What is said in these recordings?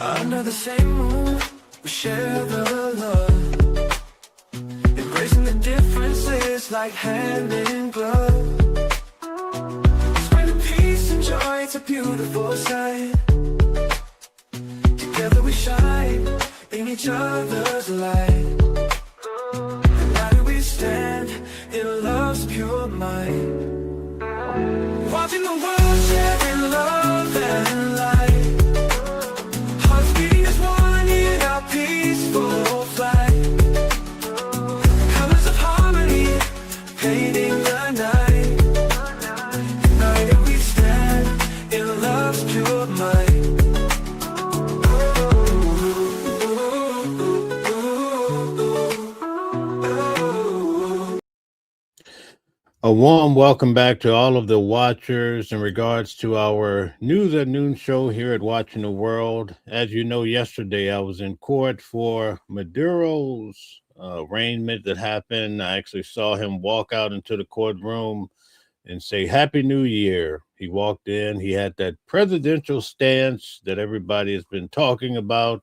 Under the same roof, we share the love, embracing the differences like hand in glove. Spreading peace and joy, it's a beautiful sight. Together we shine in each other's light. United we stand in love's pure might. Watching the world share in love and light. Hearts beating as one in our peaceful flight. Colors of harmony painting the night. United we stand in love's pure might. A warm welcome back to all of the watchers in regards to our News at Noon show here at Watching the World. As you know, yesterday I was in court for Maduro's arraignment that happened. I actually saw him walk out into the courtroom and say, Happy New Year. He walked in, he had that presidential stance that everybody has been talking about.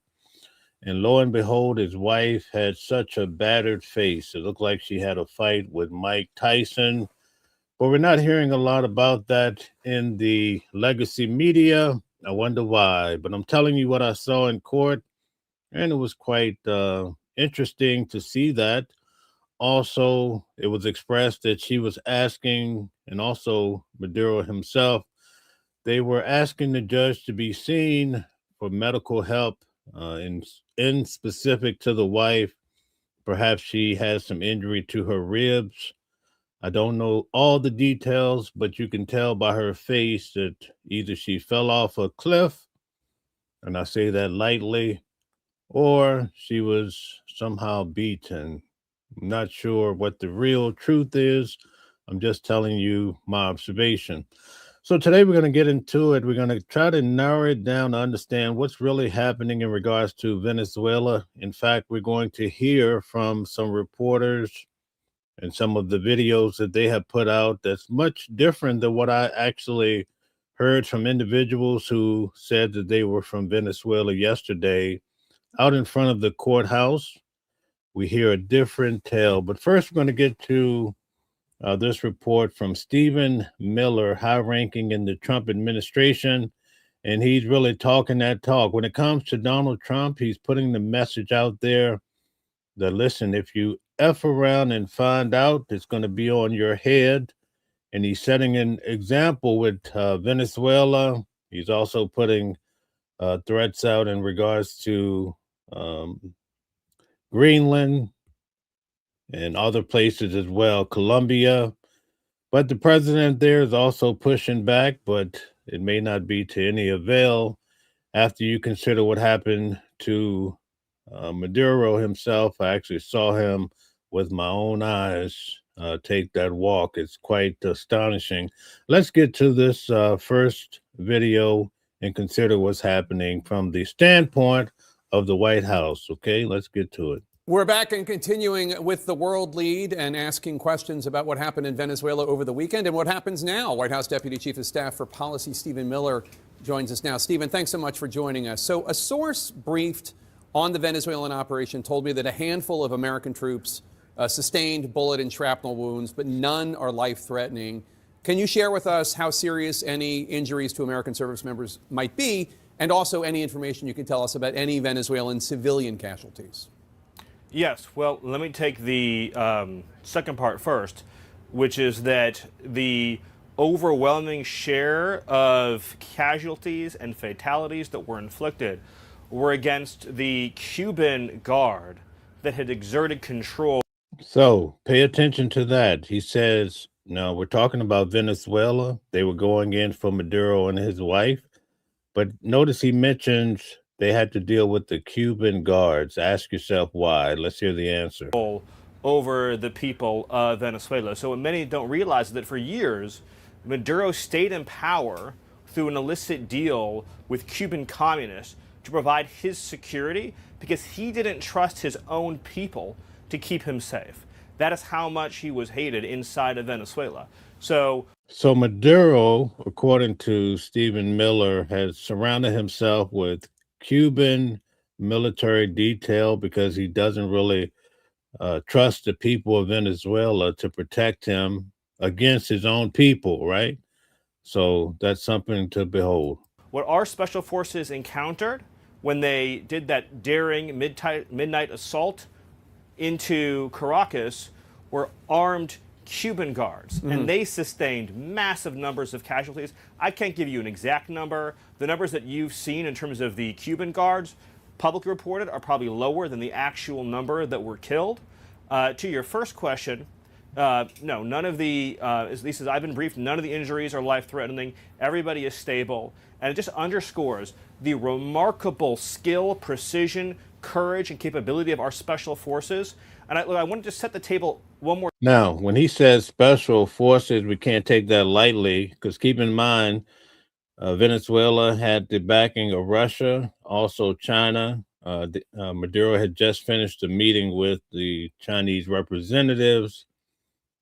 And lo and behold, his wife had such a battered face. It looked like she had a fight with Mike Tyson. But we're not hearing a lot about that in the legacy media. I wonder why. But I'm telling you what I saw in court, and it was quite interesting to see that. Also, it was expressed that she was asking, and also Maduro himself, they were asking the judge to be seen for medical help in specific to the wife. Perhaps she has some injury to her ribs. I don't know all the details, but you can tell by her face that either she fell off a cliff, and I say that lightly, or she was somehow beaten. I'm not sure what the real truth is. I'm just telling you my observation. So today we're going to get into it. We're going to try to narrow it down to understand what's really happening in regards to Venezuela. In fact, we're going to hear from some reporters and some of the videos that they have put out that's much different than what I actually heard from individuals who said that they were from Venezuela yesterday out in front of the courthouse. We hear a different tale. But first, we're going to get to this report from Stephen Miller, high-ranking in the Trump administration, and he's really talking that talk. When it comes to Donald Trump, he's putting the message out there that, listen, if you F around and find out, it's going to be on your head. And he's setting an example with Venezuela. He's also putting threats out in regards to Greenland and other places as well, Colombia. But the president there is also pushing back, but it may not be to any avail after you consider what happened to Maduro himself. I actually saw him with my own eyes take that walk. It's quite astonishing. Let's get to this first video and consider what's happening from the standpoint of the White House. Okay, let's get to it. We're back and continuing with the world lead and asking questions about what happened in Venezuela over the weekend and what happens now. White House Deputy Chief of Staff for Policy Stephen Miller joins us now. Stephen, thanks so much for joining us. So a source briefed on the Venezuelan operation told me that a handful of American troops sustained bullet and shrapnel wounds, but none are life-threatening. Can you share with us how serious any injuries to American service members might be, and also any information you can tell us about any Venezuelan civilian casualties? Yes, well, let me take the second part first, which is that the overwhelming share of casualties and fatalities that were inflicted were against the Cuban guard that had exerted control. So pay attention to that. He says, now we're talking about Venezuela. They were going in for Maduro and his wife. But notice he mentions they had to deal with the Cuban guards. Ask yourself why. Let's hear the answer. Over the people of Venezuela. So what many don't realize is that for years, Maduro stayed in power through an illicit deal with Cuban communists to provide his security because he didn't trust his own people to keep him safe. That is how much he was hated inside of Venezuela. So Maduro, according to Stephen Miller, has surrounded himself with Cuban military detail because he doesn't really trust the people of Venezuela to protect him against his own people, right? So that's something to behold. What our special forces encountered when they did that daring midnight assault into Caracas were armed Cuban guards, and they sustained massive numbers of casualties. I can't give you an exact number. The numbers that you've seen in terms of the Cuban guards publicly reported are probably lower than the actual number that were killed. To your first question, no, none of the, at least as I've been briefed, none of the injuries are life-threatening. Everybody is stable. And it just underscores the remarkable skill, precision, courage, and capability of our special forces. And I wanted to set the table one more. Now, when he says special forces, we can't take that lightly because keep in mind, Venezuela had the backing of Russia, also China. Maduro had just finished a meeting with the Chinese representatives,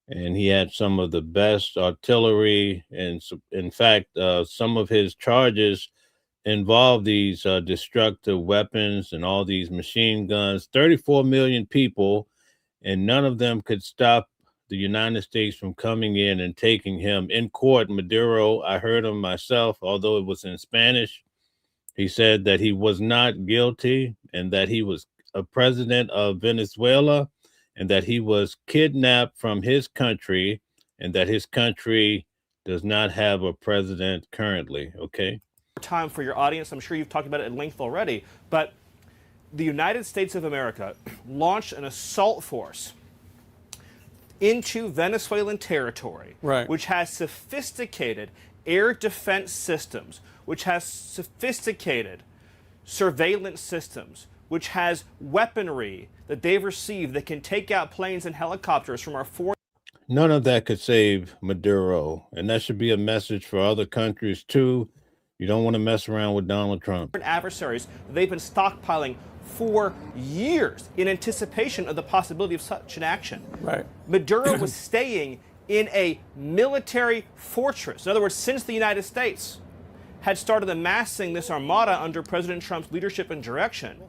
and he had some of the best artillery. And in fact, some of his charges involved these destructive weapons and all these machine guns. 34 million people, and none of them could stop the United States from coming in and taking him in court. Maduro, I heard him myself, although it was in Spanish. He said that he was not guilty and that he was a president of Venezuela and that he was kidnapped from his country and that his country does not have a president currently, okay? Time for your audience. I'm sure you've talked about it at length already, but the United States of America launched an assault force into Venezuelan territory, which has sophisticated air defense systems, which has sophisticated surveillance systems, which has weaponry that they've received that can take out planes and helicopters from our foreign. None of that could save Maduro, and that should be a message for other countries too. You don't want to mess around with Donald Trump. Adversaries, they've been stockpiling for years in anticipation of the possibility of such an action. Maduro was staying in a military fortress. In other words, since the United States had started amassing this armada under President Trump's leadership and direction,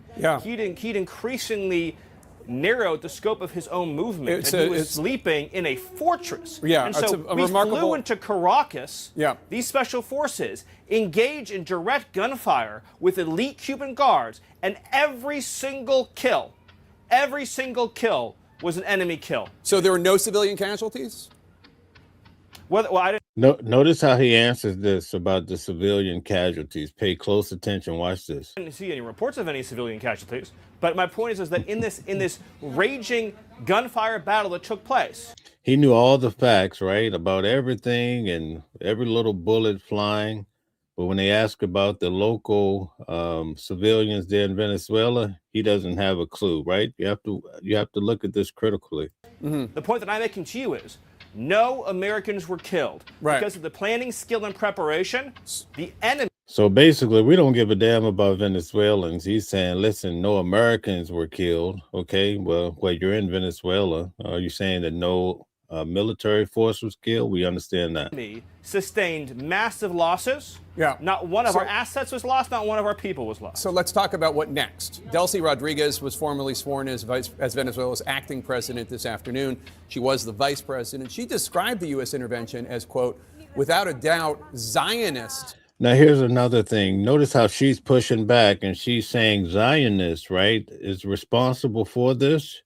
he'd increasingly narrowed the scope of his own movement. And he was sleeping in a fortress. And so we flew into Caracas. These special forces engage in direct gunfire with elite Cuban guards, and every single kill was an enemy kill. So there were no civilian casualties? Well, I didn't. Notice how he answers this about the civilian casualties. Pay close attention. Watch this. I didn't see any reports of any civilian casualties. But my point is that in this raging gunfire battle that took place, he knew all the facts, right, about everything and every little bullet flying. But when they ask about the local civilians there in Venezuela, he doesn't have a clue, right? You have to look at this critically. The point that I'm making to you is no Americans were killed because of the planning, skill, and preparation. The enemy. So basically, we don't give a damn about Venezuelans. He's saying, listen, no Americans were killed. Okay, well, you're in Venezuela. Are you saying that no military force was killed? We understand that. Sustained massive losses. Not one of our assets was lost. Not one of our people was lost. So let's talk about what next. Delcy Rodriguez was formally sworn as Venezuela's acting president this afternoon. She was the vice president. She described the U.S. intervention as, quote, without a doubt, Zionist. Now, here's another thing. Notice how she's pushing back and she's saying Zionists, right, is responsible for this.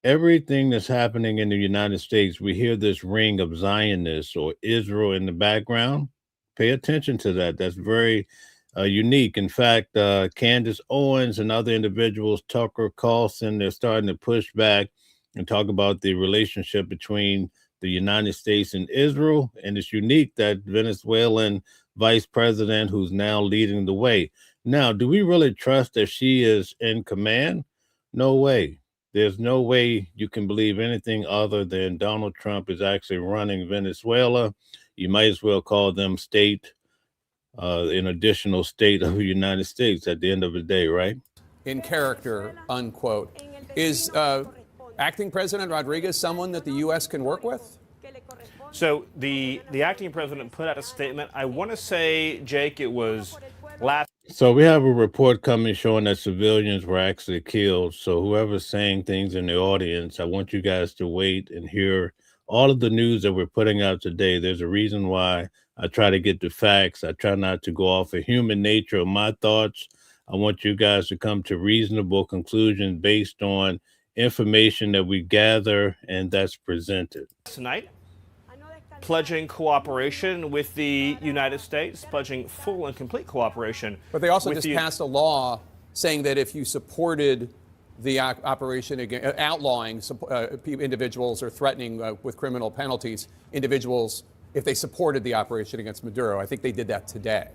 Everything that's happening in the United States, we hear this ring of Zionists or Israel in the background. Pay attention to that. That's very unique. In fact, Candace Owens and other individuals, Tucker Carlson, they're starting to push back and talk about the relationship between the United States and Israel. And it's unique that Venezuelan vice president who's now leading the way. Now, do we really trust that she is in command? No way. There's no way you can believe anything other than Donald Trump is actually running Venezuela. You might as well call them an additional state of the United States at the end of the day, right? In character, unquote. Is acting President Rodriguez someone that the U.S. can work with? So the acting president put out a statement. I want to say, Jake, it was last. So we have a report coming showing that civilians were actually killed. So whoever's saying things in the audience, I want you guys to wait and hear all of the news that we're putting out today. There's a reason why I try to get the facts. I try not to go off of human nature or my thoughts. I want you guys to come to reasonable conclusions based on information that we gather and that's presented. Tonight, pledging cooperation with the United States, pledging full and complete cooperation. But they also with just passed a law saying that if you supported the operation against outlawing individuals or threatening with criminal penalties individuals if they supported the operation against Maduro. I think they did that today.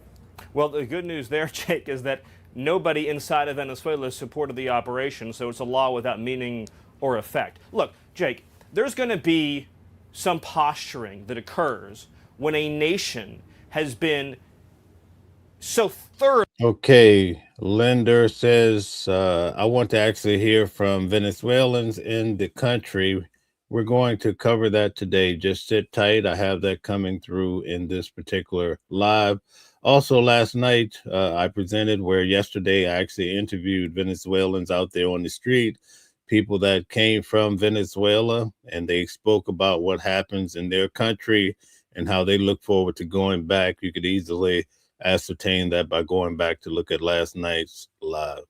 Well, the good news there, Jake, is that nobody inside of Venezuela supported the operation, so it's a law without meaning or effect. Look, Jake, there's going to be some posturing that occurs when a nation has been so thorough. Okay, Linder says, I want to actually hear from Venezuelans in the country. We're going to cover that today. Just sit tight. I have that coming through in this particular live. Also, last night, I presented where yesterday I actually interviewed Venezuelans out there on the street, people that came from Venezuela, and they spoke about what happens in their country and how they look forward to going back. You could easily ascertain that by going back to look at last night's live.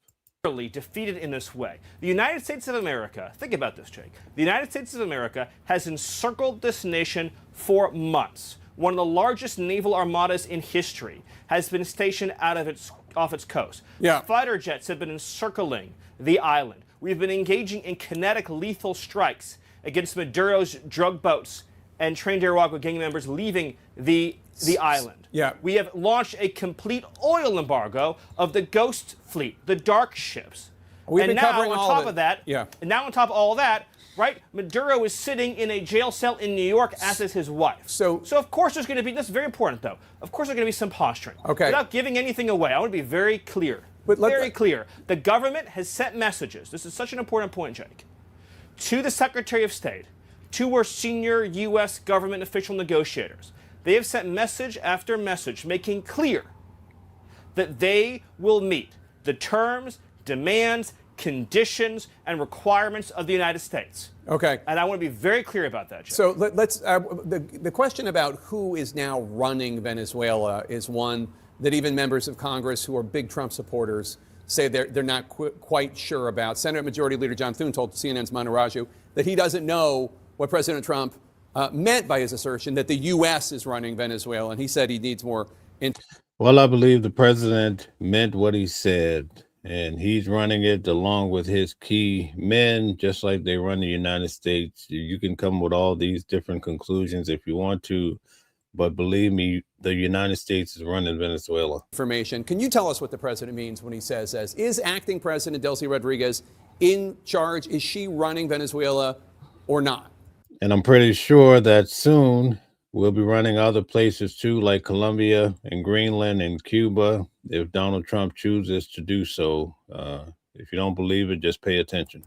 Defeated in this way. The United States of America, think about this, Jake. The United States of America has encircled this nation for months. One of the largest naval armadas in history has been stationed off its coast. Yeah. Fighter jets have been encircling the island. We've been engaging in kinetic lethal strikes against Maduro's drug boats and trained Arauca gang members leaving the island. Yeah. We have launched a complete oil embargo of the ghost fleet, the dark ships. We've and been now covering on all top of of it. that, Yeah. and now on top of all of that, right? Maduro is sitting in a jail cell in New York, as is his wife. So of course there's going to be, this is very important though, of course there's going to be some posturing. Okay. Without giving anything away, I want to be very clear. Very clear. The government has sent messages. This is such an important point, Jake. To the Secretary of State, to our senior U.S. government official negotiators. They have sent message after message making clear that they will meet the terms, demands, conditions, and requirements of the United States. Okay. And I want to be very clear about that, Jake. So let's the question about who is now running Venezuela is one that even members of Congress who are big Trump supporters say they're not quite sure about. Senate Majority Leader John Thune told CNN's Manu Raju that he doesn't know what President Trump meant by his assertion that the U.S. is running Venezuela, and he said he needs more. Well, I believe the president meant what he said, and he's running it along with his key men, just like they run the United States. You can come with all these different conclusions if you want to, but believe me, the United States is running Venezuela. Information. Can you tell us what the president means when he says, is acting President Delcy Rodriguez in charge? Is she running Venezuela or not? And I'm pretty sure that soon we'll be running other places too, like Colombia and Greenland and Cuba, if Donald Trump chooses to do so. If you don't believe it, just pay attention.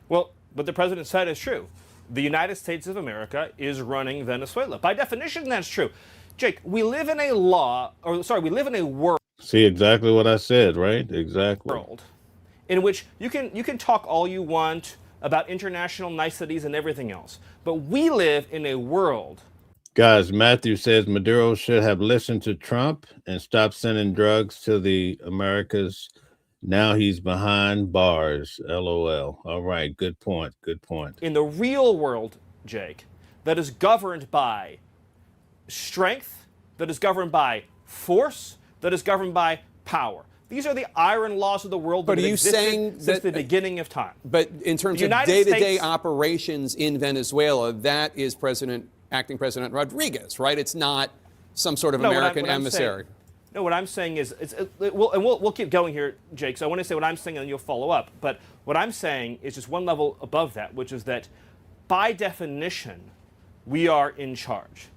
Well, what the president said is true. The United States of America is running Venezuela. By definition, that's true. Jake, we live in a world. See exactly what I said, right? Exactly. World in which you can talk all you want about international niceties and everything else, but we live in a world. Guys, Matthew says Maduro should have listened to Trump and stopped sending drugs to the Americas. Now he's behind bars. LOL. All right. Good point. Good point. In the real world, Jake, that is governed by strength, that is governed by force, that is governed by power. These are the iron laws of the world that have existed since the beginning of time. But in terms of day-to-day operations in Venezuela, that is acting President Rodriguez, right? It's not some sort of American emissary. No, what I'm saying is, we'll keep going here, Jake. So I want to say what I'm saying, and then you'll follow up. But what I'm saying is just one level above that, which is that, by definition, we are in charge,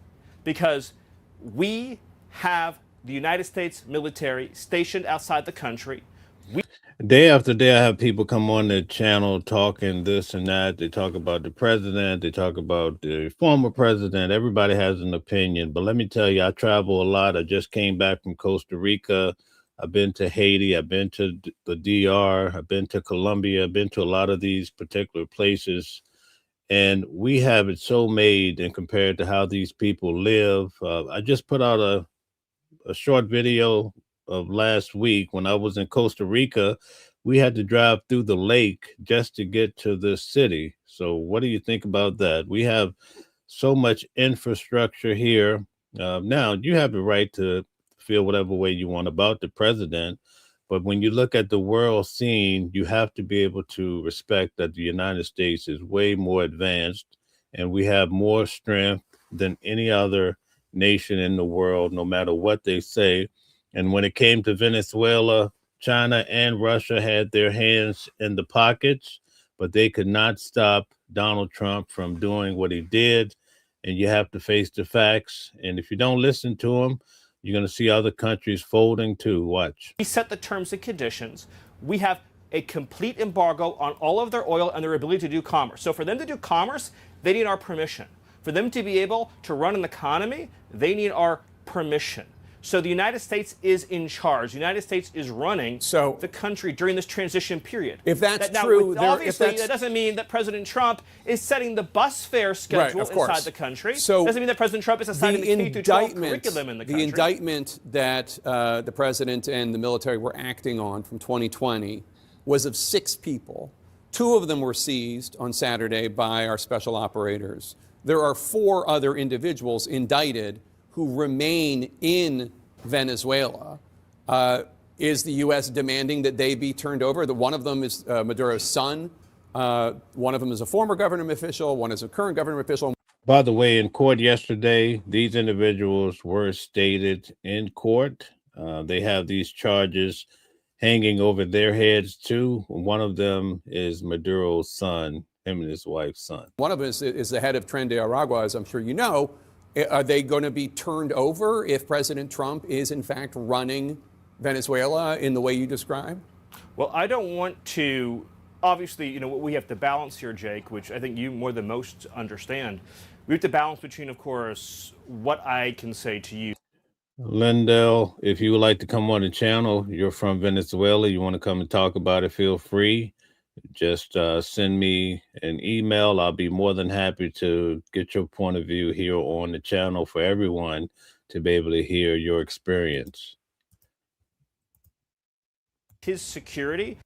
because we have the United States military stationed outside the country. Day after day, I have people come on the channel talking this and that. They talk about the president. They talk about the former president. Everybody has an opinion. But let me tell you, I travel a lot. I just came back from Costa Rica. I've been to Haiti. I've been to the DR. I've been to Colombia. I've been to a lot of these particular places. And we have it so made and compared to how these people live. I just put out a short video of last week when I was in Costa Rica. We had to drive through the lake just to get to this city. So what do you think about that? We have so much infrastructure here. Now, you have the right to feel whatever way you want about the president, but when you look at the world scene, you have to be able to respect that the United States is way more advanced and we have more strength than any other nation in the world, no matter what they say. And when it came to Venezuela, China and Russia had their hands in the pockets, but they could not stop Donald Trump from doing what he did. And you have to face the facts. And if you don't listen to him, you're going to see other countries folding too. Watch. We set the terms and conditions. We have a complete embargo on all of their oil and their ability to do commerce. So for them to do commerce, they need our permission. For them to be able to run an economy, they need our permission. So the United States is in charge. The United States is running the country during this transition period. If that's true, obviously that doesn't mean that President Trump is setting the bus fare schedule inside the country. So doesn't mean that President Trump is assigning the K-12 curriculum in the country. The indictment that the president and the military were acting on from 2020 was of 6 people. 2 of them were seized on Saturday by our special operators. There are 4 other individuals indicted who remain in Venezuela. Is the U.S. demanding that they be turned over? One of them is Maduro's son. One of them is a former government official. One is a current government official. By the way, in court yesterday, these individuals were stated in court. They have these charges hanging over their heads too. One of them is Maduro's son, him and his wife's son. One of them is the head of Tren de Aragua, as I'm sure you know. Are they going to be turned over if President Trump is, in fact, running Venezuela in the way you described? Well, I don't want to, obviously, you know, we have to balance here, Jake, which I think you more than most understand. We have to balance between, of course, what I can say to you. Lindell, if you would like to come on the channel, you're from Venezuela, you want to come and talk about it, feel free. Just send me an email. I'll be more than happy to get your point of view here on the channel for everyone to be able to hear your experience. His security.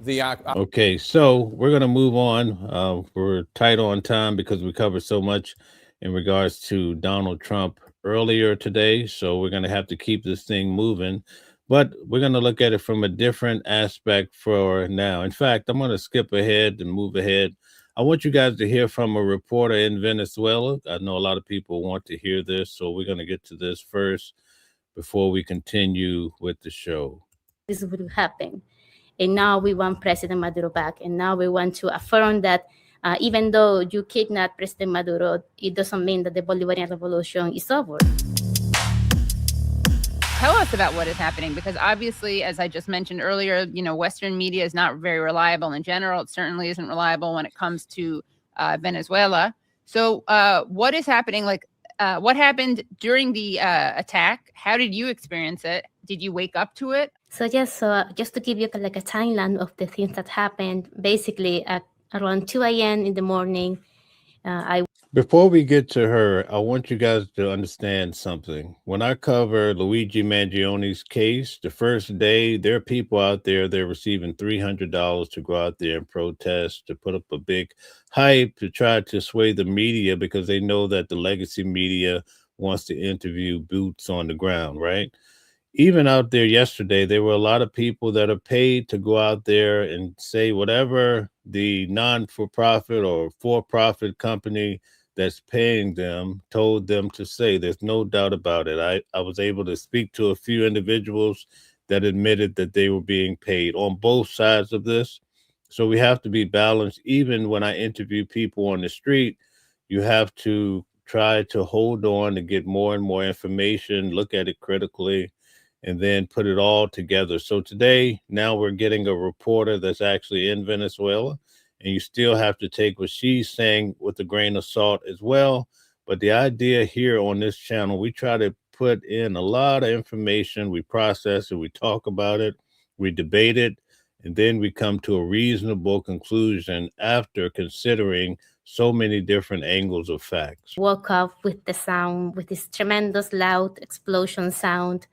Okay, so we're going to move on. We're tight on time because we covered so much in regards to Donald Trump earlier today. So we're going to have to keep this thing moving. But we're going to look at it from a different aspect for now. In fact, I'm going to skip ahead and move ahead. I want you guys to hear from a reporter in Venezuela. I know a lot of people want to hear this, so we're going to get to this first before we continue with the show. This will happen. And now we want President Maduro back. And now we want to affirm that even though you kidnapped President Maduro, it doesn't mean that the Bolivarian Revolution is over. Tell us about what is happening, because obviously, as I just mentioned earlier, you know, Western media is not very reliable in general. It certainly isn't reliable when it comes to Venezuela. So what is happening? What happened during the attack? How did you experience it? Did you wake up to it? So yes, just to give you like a timeline of the things that happened, basically at around 2 a.m. in the morning, Before we get to her, I want you guys to understand something. When I cover Luigi Mangione's case, the first day, there are people out there, they're receiving $300 to go out there and protest, to put up a big hype, to try to sway the media because they know that the legacy media wants to interview boots on the ground, right? Even out there yesterday, there were a lot of people that are paid to go out there and say whatever the non-for-profit or for-profit company that's paying them told them to say. There's no doubt about it. I was able to speak to a few individuals that admitted that they were being paid on both sides of this. So we have to be balanced. Even when I interview people on the street, you have to try to hold on to get more and more information, look at it critically, and then put it all together. So today, now we're getting a reporter that's actually in Venezuela, and you still have to take what she's saying with a grain of salt as well. But the idea here on this channel, we try to put in a lot of information, we process it, we talk about it, we debate it, and then we come to a reasonable conclusion after considering so many different angles of facts. Woke up with the sound, with this tremendous loud explosion sound.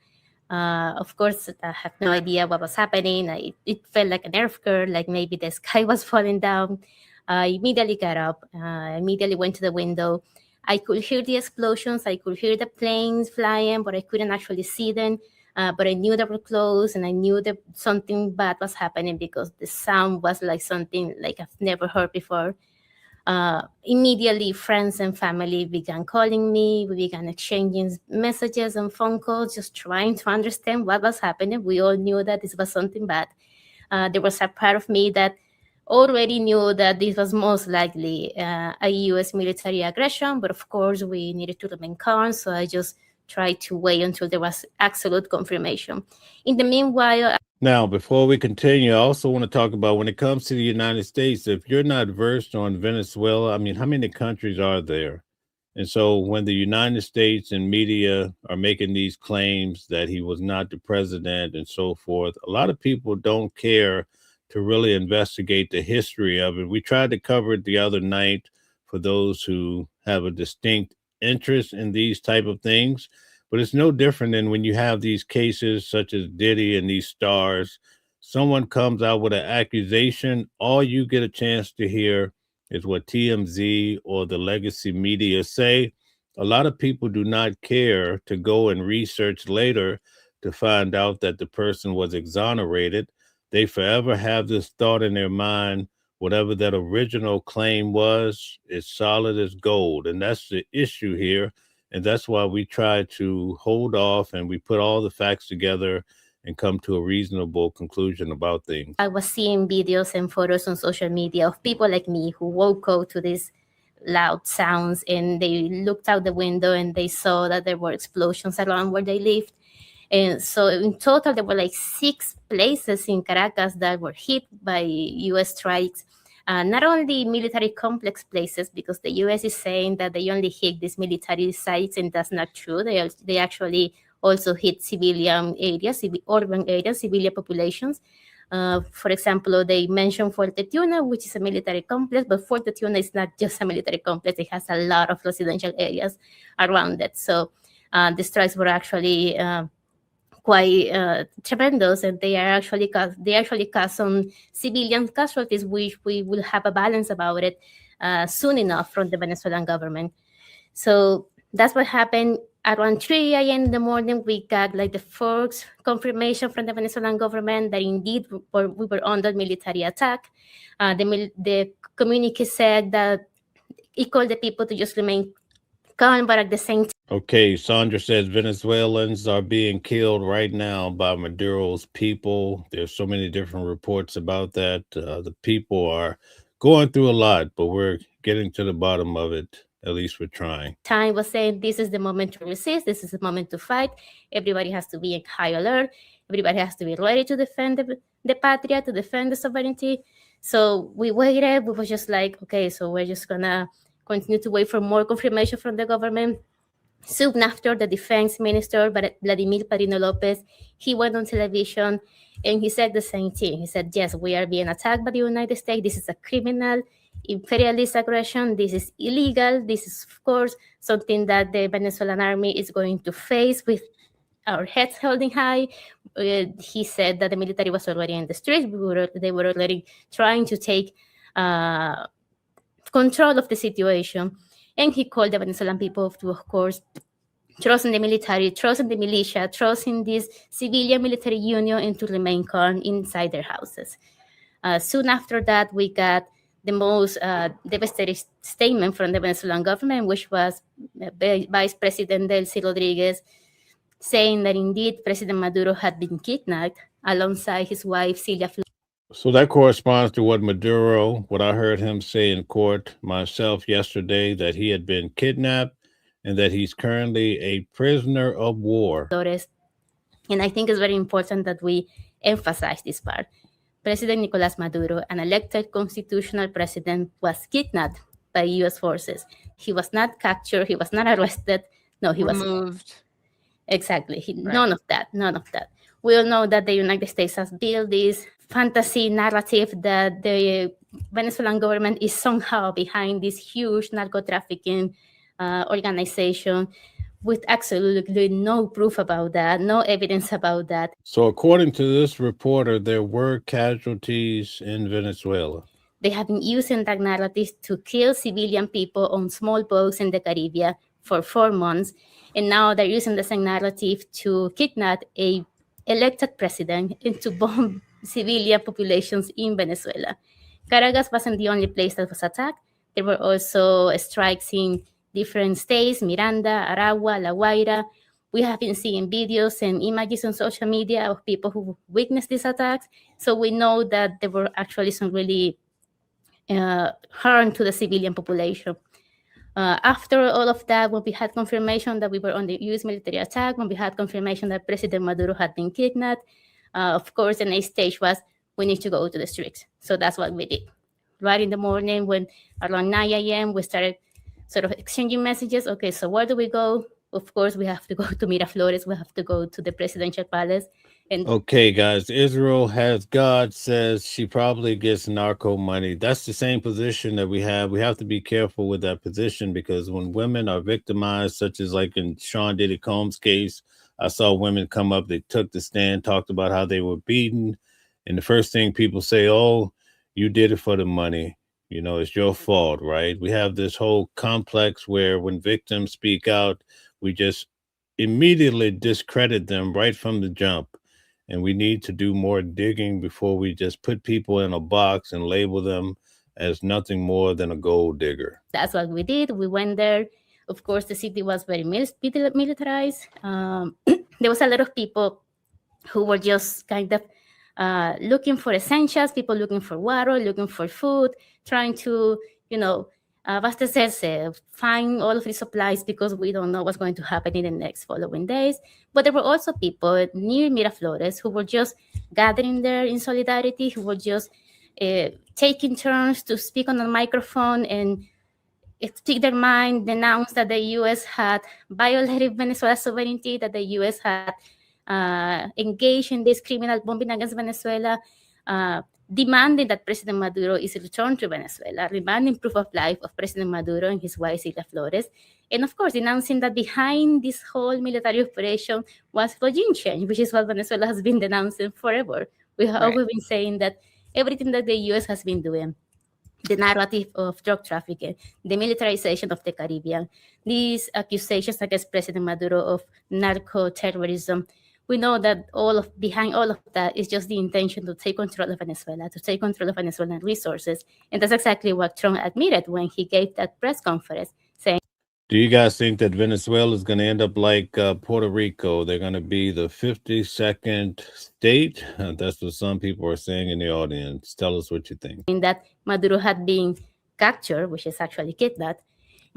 Of course, I had no idea what was happening. It felt like an earthquake, like maybe the sky was falling down. I immediately got up, immediately went to the window. I could hear the explosions, I could hear the planes flying, but I couldn't actually see them. But I knew they were close, and I knew that something bad was happening because the sound was like something like I've never heard before. Immediately, friends and family began calling me. We began exchanging messages and phone calls, just trying to understand what was happening. We all knew that this was something bad. There was a part of me that already knew that this was most likely a U.S. military aggression, but of course we needed to remain calm, so I just tried to wait until there was absolute confirmation. In the meanwhile... Now, before we continue, I also want to talk about when it comes to the United States, if you're not versed on Venezuela, I mean, how many countries are there? And so when the United States and media are making these claims that he was not the president and so forth, a lot of people don't care to really investigate the history of it. We tried to cover it the other night for those who have a distinct interest in these type of things, but it's no different than when you have these cases such as Diddy and these stars. Someone comes out with an accusation, all you get a chance to hear is what TMZ or the legacy media say. A lot of people do not care to go and research later to find out that the person was exonerated. They forever have this thought in their mind, whatever that original claim was, is solid as gold. And that's the issue here. And that's why we try to hold off and we put all the facts together and come to a reasonable conclusion about things. I was seeing videos and photos on social media of people like me who woke up to these loud sounds, and they looked out the window and they saw that there were explosions around where they lived. And so in total, there were like 6 places in Caracas that were hit by U.S. strikes. Not only military complex places, because the U.S. is saying that they only hit these military sites, and that's not true. They actually also hit civilian areas, urban areas, civilian populations. For example, they mentioned Fuerte Tiuna, which is a military complex, but Fuerte Tiuna is not just a military complex. It has a lot of residential areas around it. So the strikes were actually quite tremendous, and they actually caused some civilian casualties, which we will have a balance about it soon enough from the Venezuelan government. So that's what happened. Around 3 a.m. in the morning, we got like the first confirmation from the Venezuelan government that indeed we were under military attack. The communique said that it called the people to just remain calm, but at the same time. Okay, Sandra says Venezuelans are being killed right now by Maduro's people. There's so many different reports about that. The people are going through a lot, but we're getting to the bottom of it. At least we're trying. Time was saying this is the moment to resist. This is the moment to fight. Everybody has to be in high alert. Everybody has to be ready to defend the patria, to defend the sovereignty. So we waited. We were just like, okay, so we're just going to continue to wait for more confirmation from the government. Soon after, the defense minister, Vladimir Padrino Lopez, he went on television and he said the same thing. He said, yes, we are being attacked by the United States. This is a criminal imperialist aggression. This is illegal. This is, of course, something that the Venezuelan army is going to face with our heads holding high. He said that the military was already in the streets. They were already trying to take control of the situation. And he called the Venezuelan people to, of course, trust in the military, trust in the militia, trust in this civilian military union, and to remain calm inside their houses. Soon after that, we got the most devastating statement from the Venezuelan government, which was Vice President Delcy Rodriguez saying that indeed President Maduro had been kidnapped alongside his wife, Celia Flores. So that corresponds to what I heard him say in court myself yesterday, that he had been kidnapped and that he's currently a prisoner of war. And I think it's very important that we emphasize this part. President Nicolás Maduro, an elected constitutional president, was kidnapped by U.S. forces. He was not captured. He was not arrested. No, he was removed. Exactly. None of that. None of that. We all know that the United States has built this fantasy narrative that the Venezuelan government is somehow behind this huge narco trafficking organization, with absolutely no proof about that, no evidence about that. So, according to this reporter, there were casualties in Venezuela. They have been using that narrative to kill civilian people on small boats in the Caribbean for 4 months. And now they're using the same narrative to kidnap a elected president and to bomb civilian populations in Venezuela. Caracas wasn't the only place that was attacked. There were also strikes in different states, Miranda, Aragua, La Guaira. We have been seeing videos and images on social media of people who witnessed these attacks. So we know that there were actually some really harm to the civilian population. After all of that, when we had confirmation that we were on the U.S. military attack, when we had confirmation that President Maduro had been kidnapped, of course, the next stage was we need to go to the streets. So that's what we did. Right in the morning, when around 9 a.m., we started sort of exchanging messages. Okay, so where do we go? Of course, we have to go to Miraflores. We have to go to the presidential palace. And okay, guys, Israel has God says she probably gets narco money. That's the same position that we have. We have to be careful with that position, because when women are victimized, such as like in Sean Diddy Combs' case, I saw women come up, they took the stand, talked about how they were beaten. And the first thing people say, oh, you did it for the money. You know, it's your fault, right? We have this whole complex where when victims speak out, we just immediately discredit them right from the jump. And we need to do more digging before we just put people in a box and label them as nothing more than a gold digger. That's what we did. We went there. Of course, the city was very militarized. There was a lot of people who were just kind of looking for essentials, people looking for water, looking for food, trying to, abastecerse, find all of the supplies, because we don't know what's going to happen in the next following days. But there were also people near Miraflores who were just gathering there in solidarity, who were just taking turns to speak on the microphone and speak their mind, denounce that the U.S. had violated Venezuela's sovereignty, that the U.S. had engaged in this criminal bombing against Venezuela, demanding that President Maduro is returned to Venezuela, demanding proof of life of President Maduro and his wife, Silvia Flores, and of course, denouncing that behind this whole military operation was regime change, which is what Venezuela has been denouncing forever. We have always been saying that everything that the U.S. has been doing, the narrative of drug trafficking, the militarization of the Caribbean, these accusations against President Maduro of narco-terrorism, we know that behind all of that is just the intention to take control of Venezuela, to take control of Venezuelan resources. And that's exactly what Trump admitted when he gave that press conference, saying, do you guys think that Venezuela is going to end up like Puerto Rico? They're going to be the 52nd state? That's what some people are saying in the audience. Tell us what you think. That Maduro had been captured, which is actually kidnapped.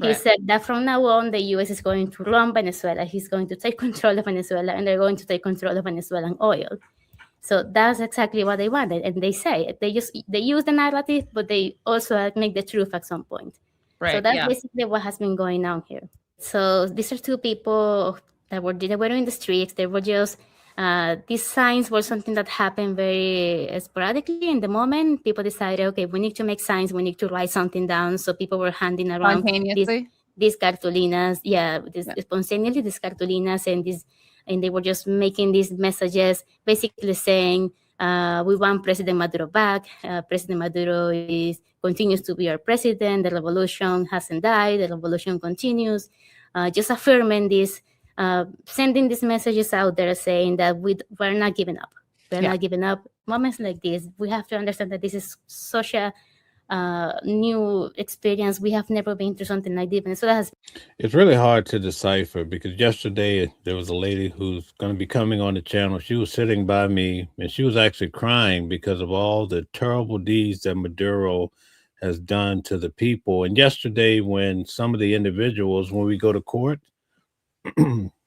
He said that from now on, the U.S. is going to run Venezuela. He's going to take control of Venezuela, and they're going to take control of Venezuelan oil. So that's exactly what they wanted. And they say it. They use the narrative, but they also make the truth at some point. Right, so that's basically what has been going on here. So these are two people that were in the streets. They were just, these signs were something that happened very sporadically in the moment. People decided, okay, we need to make signs. We need to write something down. So people were handing around these cartulinas. Spontaneously, these cartulinas and they were just making these messages, basically saying, we want President Maduro back. President Maduro continues to be our president. The revolution hasn't died. The revolution continues. Just affirming this, sending these messages out there saying that we're not giving up. We're not giving up. Moments like this, we have to understand that this is such a new experience. We have never been through something like this. So it's really hard to decipher, because yesterday there was a lady who's going to be coming on the channel. She was sitting by me and she was actually crying because of all the terrible deeds that Maduro has done to the people. And yesterday, when some of the individuals, when we go to court,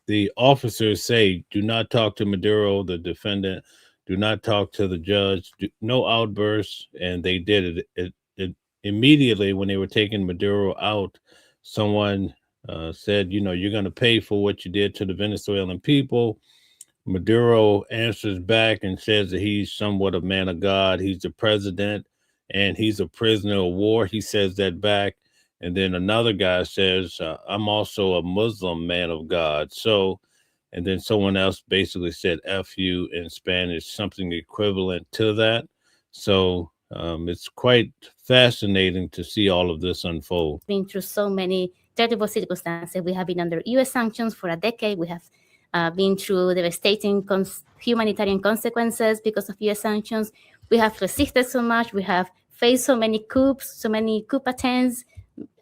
the officers say, do not talk to Maduro, the defendant, do not talk to the judge, no outbursts. And they did it. Immediately when they were taking Maduro out, someone said, you're going to pay for what you did to the Venezuelan people. Maduro answers back and says that he's somewhat a man of God. He's the president and he's a prisoner of war. He says that back. And then another guy says, I'm also a Muslim man of God. So, and then someone else basically said F you in Spanish, something equivalent to that. So it's quite fascinating to see all of this unfold. Been through so many terrible circumstances. We have been under U.S. sanctions for a decade. We have been through devastating humanitarian consequences because of U.S. sanctions. We have resisted so much. We have faced so many coups, so many coup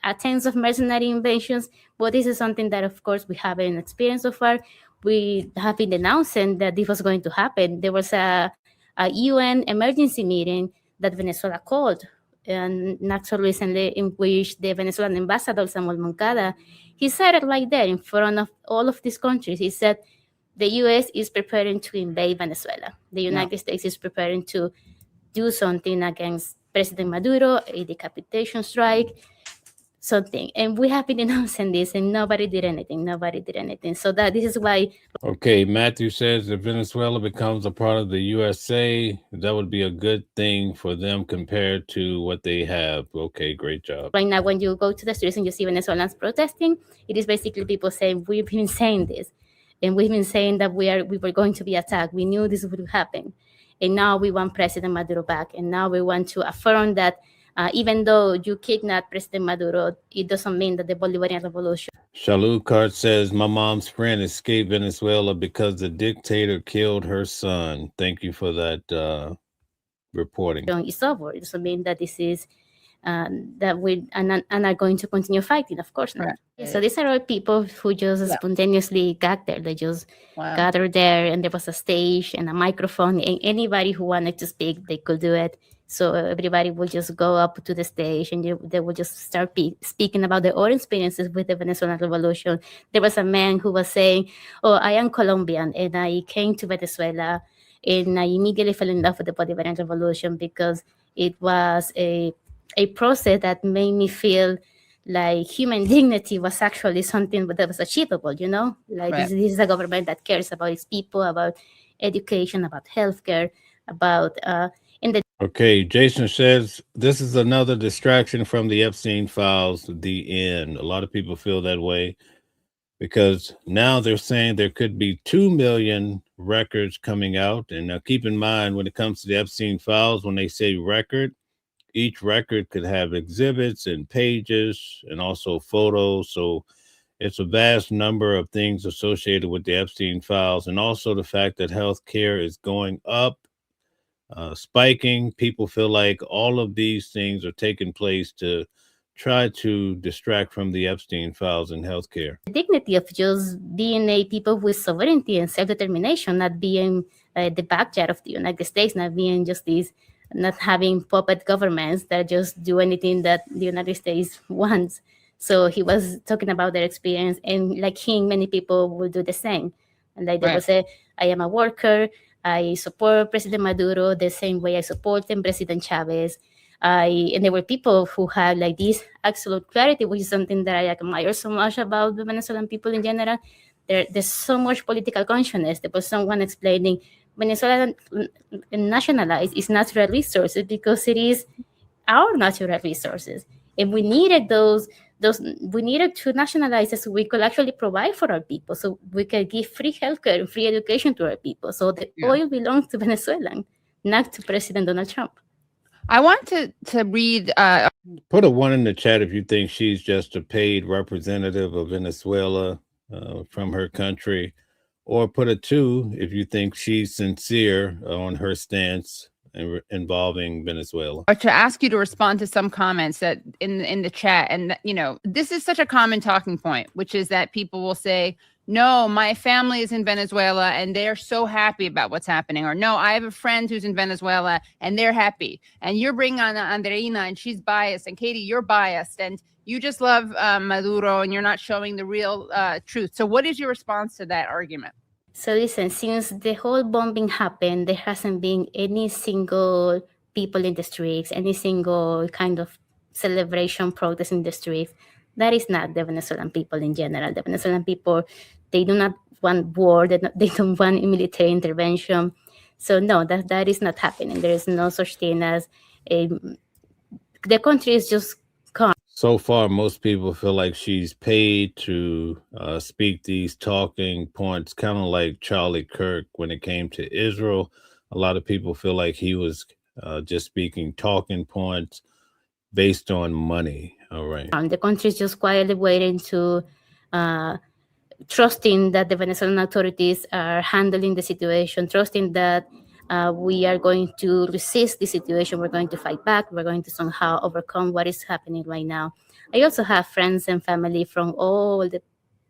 attempts of mercenary invasions. But this is something that, of course, we haven't experienced so far. We have been announcing that this was going to happen. There was a UN emergency meeting that Venezuela called, and not so recently, in which the Venezuelan ambassador, Samuel Moncada, he said it like that in front of all of these countries. He said, the U.S. is preparing to invade Venezuela. The United States is preparing to do something against President Maduro, a decapitation strike, something. And we have been announcing this, and nobody did anything. So this is why. Okay, Matthew says if Venezuela becomes a part of the USA, that would be a good thing for them compared to what they have. Okay, great job. Right now, when you go to the streets and you see Venezuelans protesting, it is basically people saying, we've been saying this, and we've been saying that we were going to be attacked. We knew this would happen. And now we want President Maduro back. And now we want to affirm that even though you kidnapped President Maduro, it doesn't mean that the Bolivarian Revolution. Shalou Cart says, my mom's friend escaped Venezuela because the dictator killed her son. Thank you for that reporting. It's over. It doesn't mean that this is that we and are going to continue fighting, of course not. Right. So these are all people who just spontaneously got there. They just gathered there, and there was a stage and a microphone, and anybody who wanted to speak, they could do it. So everybody would just go up to the stage, and they would just start speaking about their own experiences with the Venezuelan Revolution. There was a man who was saying, oh, I am Colombian, and I came to Venezuela, and I immediately fell in love with the Bolivarian Revolution because it was a process that made me feel like human dignity was actually something that was achievable, Like this is a government that cares about its people, about education, about healthcare, about Okay, Jason says this is another distraction from the Epstein files, the end. A lot of people feel that way because now they're saying there could be 2 million records coming out. And now keep in mind, when it comes to the Epstein files, when they say record, each record could have exhibits and pages and also photos. So it's a vast number of things associated with the Epstein files, and also the fact that healthcare is going up, spiking. People feel like all of these things are taking place to try to distract from the Epstein files in healthcare. The dignity of just being a people with sovereignty and self-determination, not being the backyard of the United States, not being just these, not having puppet governments that just do anything that the United States wants. So he was talking about their experience, and like him, many people will do the same. And like they will say, I am a worker, I support President Maduro the same way I support President Chavez. And there were people who had like this absolute clarity, which is something that I admire so much about the Venezuelan people in general. There's so much political consciousness. There was someone explaining Venezuela nationalized its natural resources because it is our natural resources. And we needed we needed to nationalize it so we could actually provide for our people, so we could give free healthcare and free education to our people. So the oil belongs to Venezuelan, not to President Donald Trump. I want to read. Put a 1 in the chat if you think she's just a paid representative of Venezuela from her country, or put a 2 if you think she's sincere on her stance involving Venezuela. Or to ask you to respond to some comments that in the chat. And, this is such a common talking point, which is that people will say, no, my family is in Venezuela and they're so happy about what's happening. Or no, I have a friend who's in Venezuela and they're happy. And you're bringing on Andreina and she's biased. And Katie, you're biased. And you just love Maduro and you're not showing the real truth. So what is your response to that argument? So listen, since the whole bombing happened, there hasn't been any single people in the streets, any single kind of celebration protest in the streets. That is not the Venezuelan people in general. The Venezuelan people, they do not want war. They don't want military intervention. So no, that is not happening. There is no such thing as the country is just calm. So far, most people feel like she's paid to speak these talking points, kind of like Charlie Kirk when it came to Israel. A lot of people feel like he was just speaking talking points based on money. All right. The country is just quietly waiting to trusting that the Venezuelan authorities are handling the situation, trusting that we are going to resist the situation, we're going to fight back, we're going to somehow overcome what is happening right now. I also have friends and family from all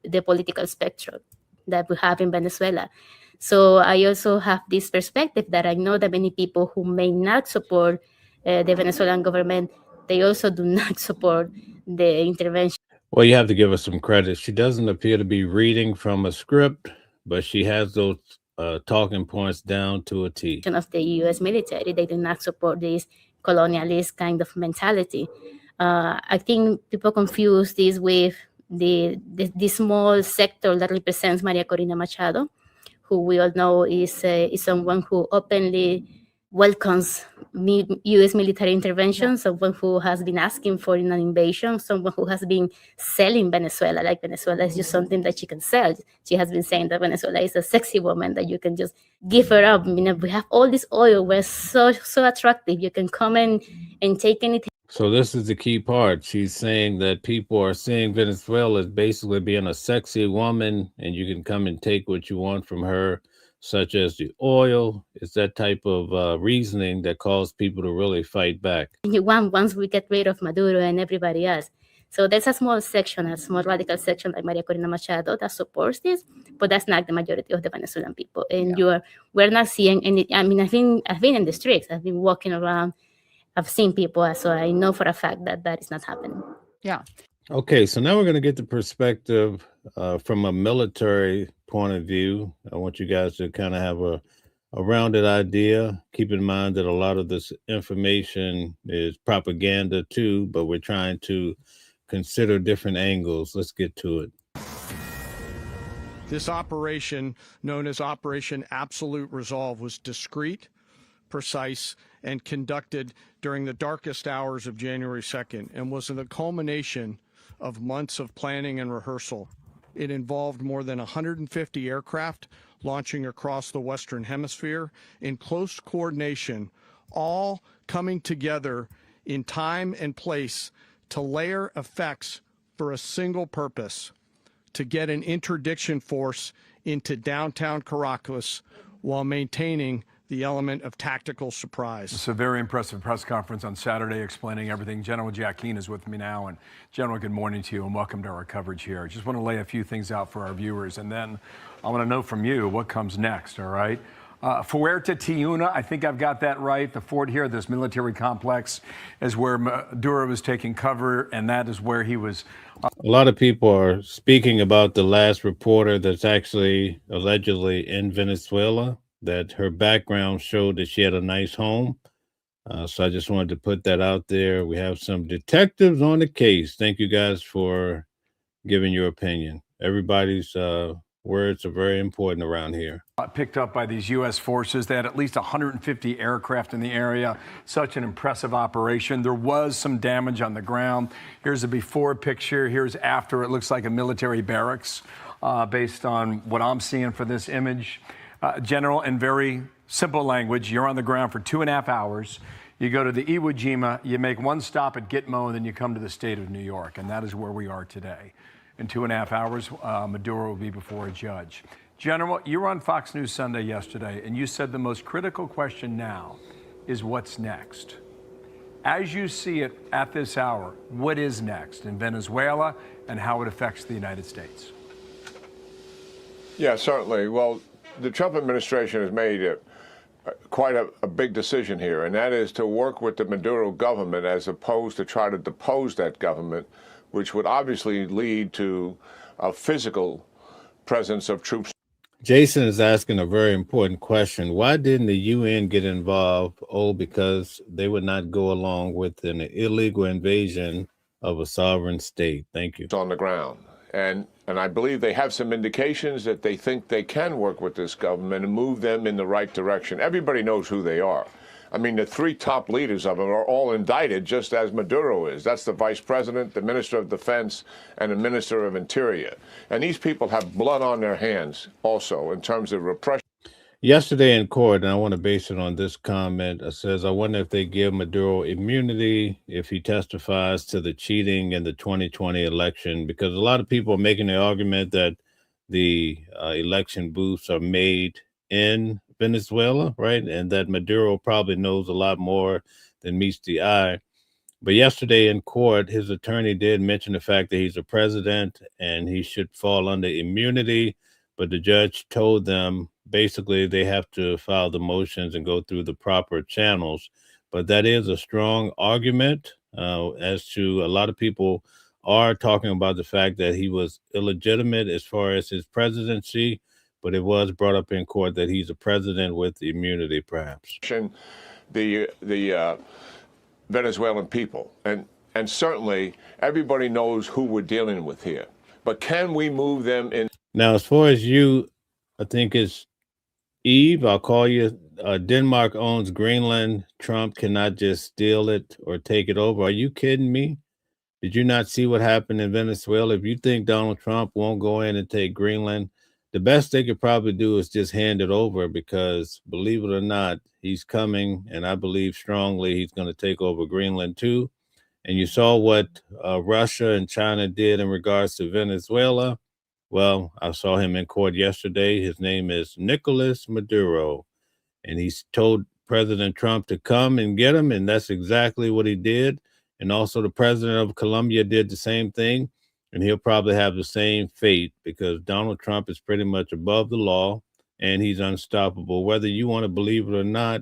the political spectrum that we have in Venezuela. So I also have this perspective that I know that many people who may not support the Venezuelan government, they also do not support the intervention. Well, you have to give her some credit. She doesn't appear to be reading from a script, but she has those talking points down to a T. Of the U.S. military, they do not support this colonialist kind of mentality. I think people confuse this with the small sector that represents Maria Corina Machado, who we all know is someone who openly welcomes U.S. military intervention, someone who has been asking for an invasion, someone who has been selling Venezuela, like Venezuela is just something that she can sell. She has been saying that Venezuela is a sexy woman that you can just give her up. You know, we have all this oil, we're so attractive, you can come and take anything. So this is the key part. She's saying that people are seeing Venezuela as basically being a sexy woman, and you can come and take what you want from her, such as the oil. It's that type of reasoning that caused people to really fight back. Once we get rid of Maduro and everybody else. So there's a small section, a small radical section like Maria Corina Machado that supports this, but that's not the majority of the Venezuelan people. And we're not seeing any. I mean, I've been in the streets. I've been walking around. I've seen people, so I know for a fact that that is not happening. Yeah. Okay, so now we're going to get the perspective from a military point of view. I want you guys to kind of have a rounded idea. Keep in mind that a lot of this information is propaganda too, but we're trying to consider different angles. Let's get to it. This operation, known as Operation Absolute Resolve, was discreet, precise, and conducted during the darkest hours of January 2nd and was the culmination of months of planning and rehearsal. It involved more than 150 aircraft launching across the Western Hemisphere in close coordination, all coming together in time and place to layer effects for a single purpose: to get an interdiction force into downtown Caracas while maintaining the element of tactical surprise. It's a very impressive press conference on Saturday explaining everything. General Jack Keane is with me now. And General, good morning to you and welcome to our coverage here. Just want to lay a few things out for our viewers, and then I want to know from you what comes next, all right? Fuerte Tiuna, I think I've got that right. The fort here, this military complex, is where Maduro was taking cover, and that is where he was. A lot of people are speaking about the last reporter that's actually allegedly in Venezuela, that her background showed that she had a nice home. So I just wanted to put that out there. We have some detectives on the case. Thank you guys for giving your opinion. Everybody's words are very important around here. Picked up by these U.S. forces. They had at least 150 aircraft in the area. Such an impressive operation. There was some damage on the ground. Here's a before picture. Here's after. It looks like a military barracks based on what I'm seeing for this image. General, in very simple language, you're on the ground for 2.5 hours. You go to the Iwo Jima, you make one stop at Gitmo, and then you come to the state of New York, and that is where we are today. In 2.5 hours, Maduro will be before a judge. General, you were on Fox News Sunday yesterday, and you said the most critical question now is what's next. As you see it at this hour, what is next in Venezuela and how it affects the United States? Yeah, certainly. Well, the Trump administration has made quite a big decision here, and that is to work with the Maduro government as opposed to try to depose that government, which would obviously lead to a physical presence of troops. Jason is asking a very important question. Why didn't the UN get involved? Oh, because they would not go along with an illegal invasion of a sovereign state. Thank you. On the ground. And I believe they have some indications that they think they can work with this government and move them in the right direction. Everybody knows who they are. I mean, the three top leaders of them are all indicted, just as Maduro is. That's the vice president, the minister of defense, and the minister of interior. And these people have blood on their hands also in terms of repression. Yesterday in court, and I want to base it on this comment, it says, I wonder if they give Maduro immunity if he testifies to the cheating in the 2020 election, because a lot of people are making the argument that the election booths are made in Venezuela, right? And that Maduro probably knows a lot more than meets the eye. But yesterday in court, his attorney did mention the fact that he's a president and he should fall under immunity. But the judge told them basically they have to file the motions and go through the proper channels. But that is a strong argument as to a lot of people are talking about the fact that he was illegitimate as far as his presidency. But it was brought up in court that he's a president with immunity, perhaps. The Venezuelan people, and certainly everybody knows who we're dealing with here. But can we move them in? Now, as far as you, I think it's Eve, I'll call you. Denmark owns Greenland. Trump cannot just steal it or take it over. Are you kidding me? Did you not see what happened in Venezuela? If you think Donald Trump won't go in and take Greenland, the best they could probably do is just hand it over, because believe it or not, he's coming, and I believe strongly he's going to take over Greenland too. And you saw what Russia and China did in regards to Venezuela. Well, I saw him in court yesterday. His name is Nicolás Maduro, and he's told President Trump to come and get him, and that's exactly what he did. And also the president of Colombia did the same thing. And he'll probably have the same fate, because Donald Trump is pretty much above the law and he's unstoppable. Whether you want to believe it or not,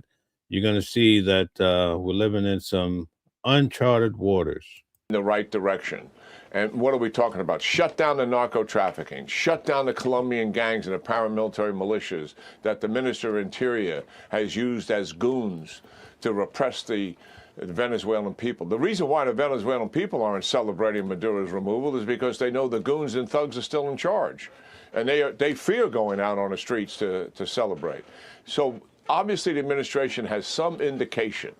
you're going to see that we're living in some uncharted waters. In the right direction. And what are we talking about? Shut down the narco trafficking, shut down the Colombian gangs and the paramilitary militias that the Minister of Interior has used as goons to repress the Venezuelan people. The reason why the Venezuelan people aren't celebrating Maduro's removal is because they know the goons and thugs are still in charge, and they fear going out on the streets to celebrate. So obviously the administration has some indication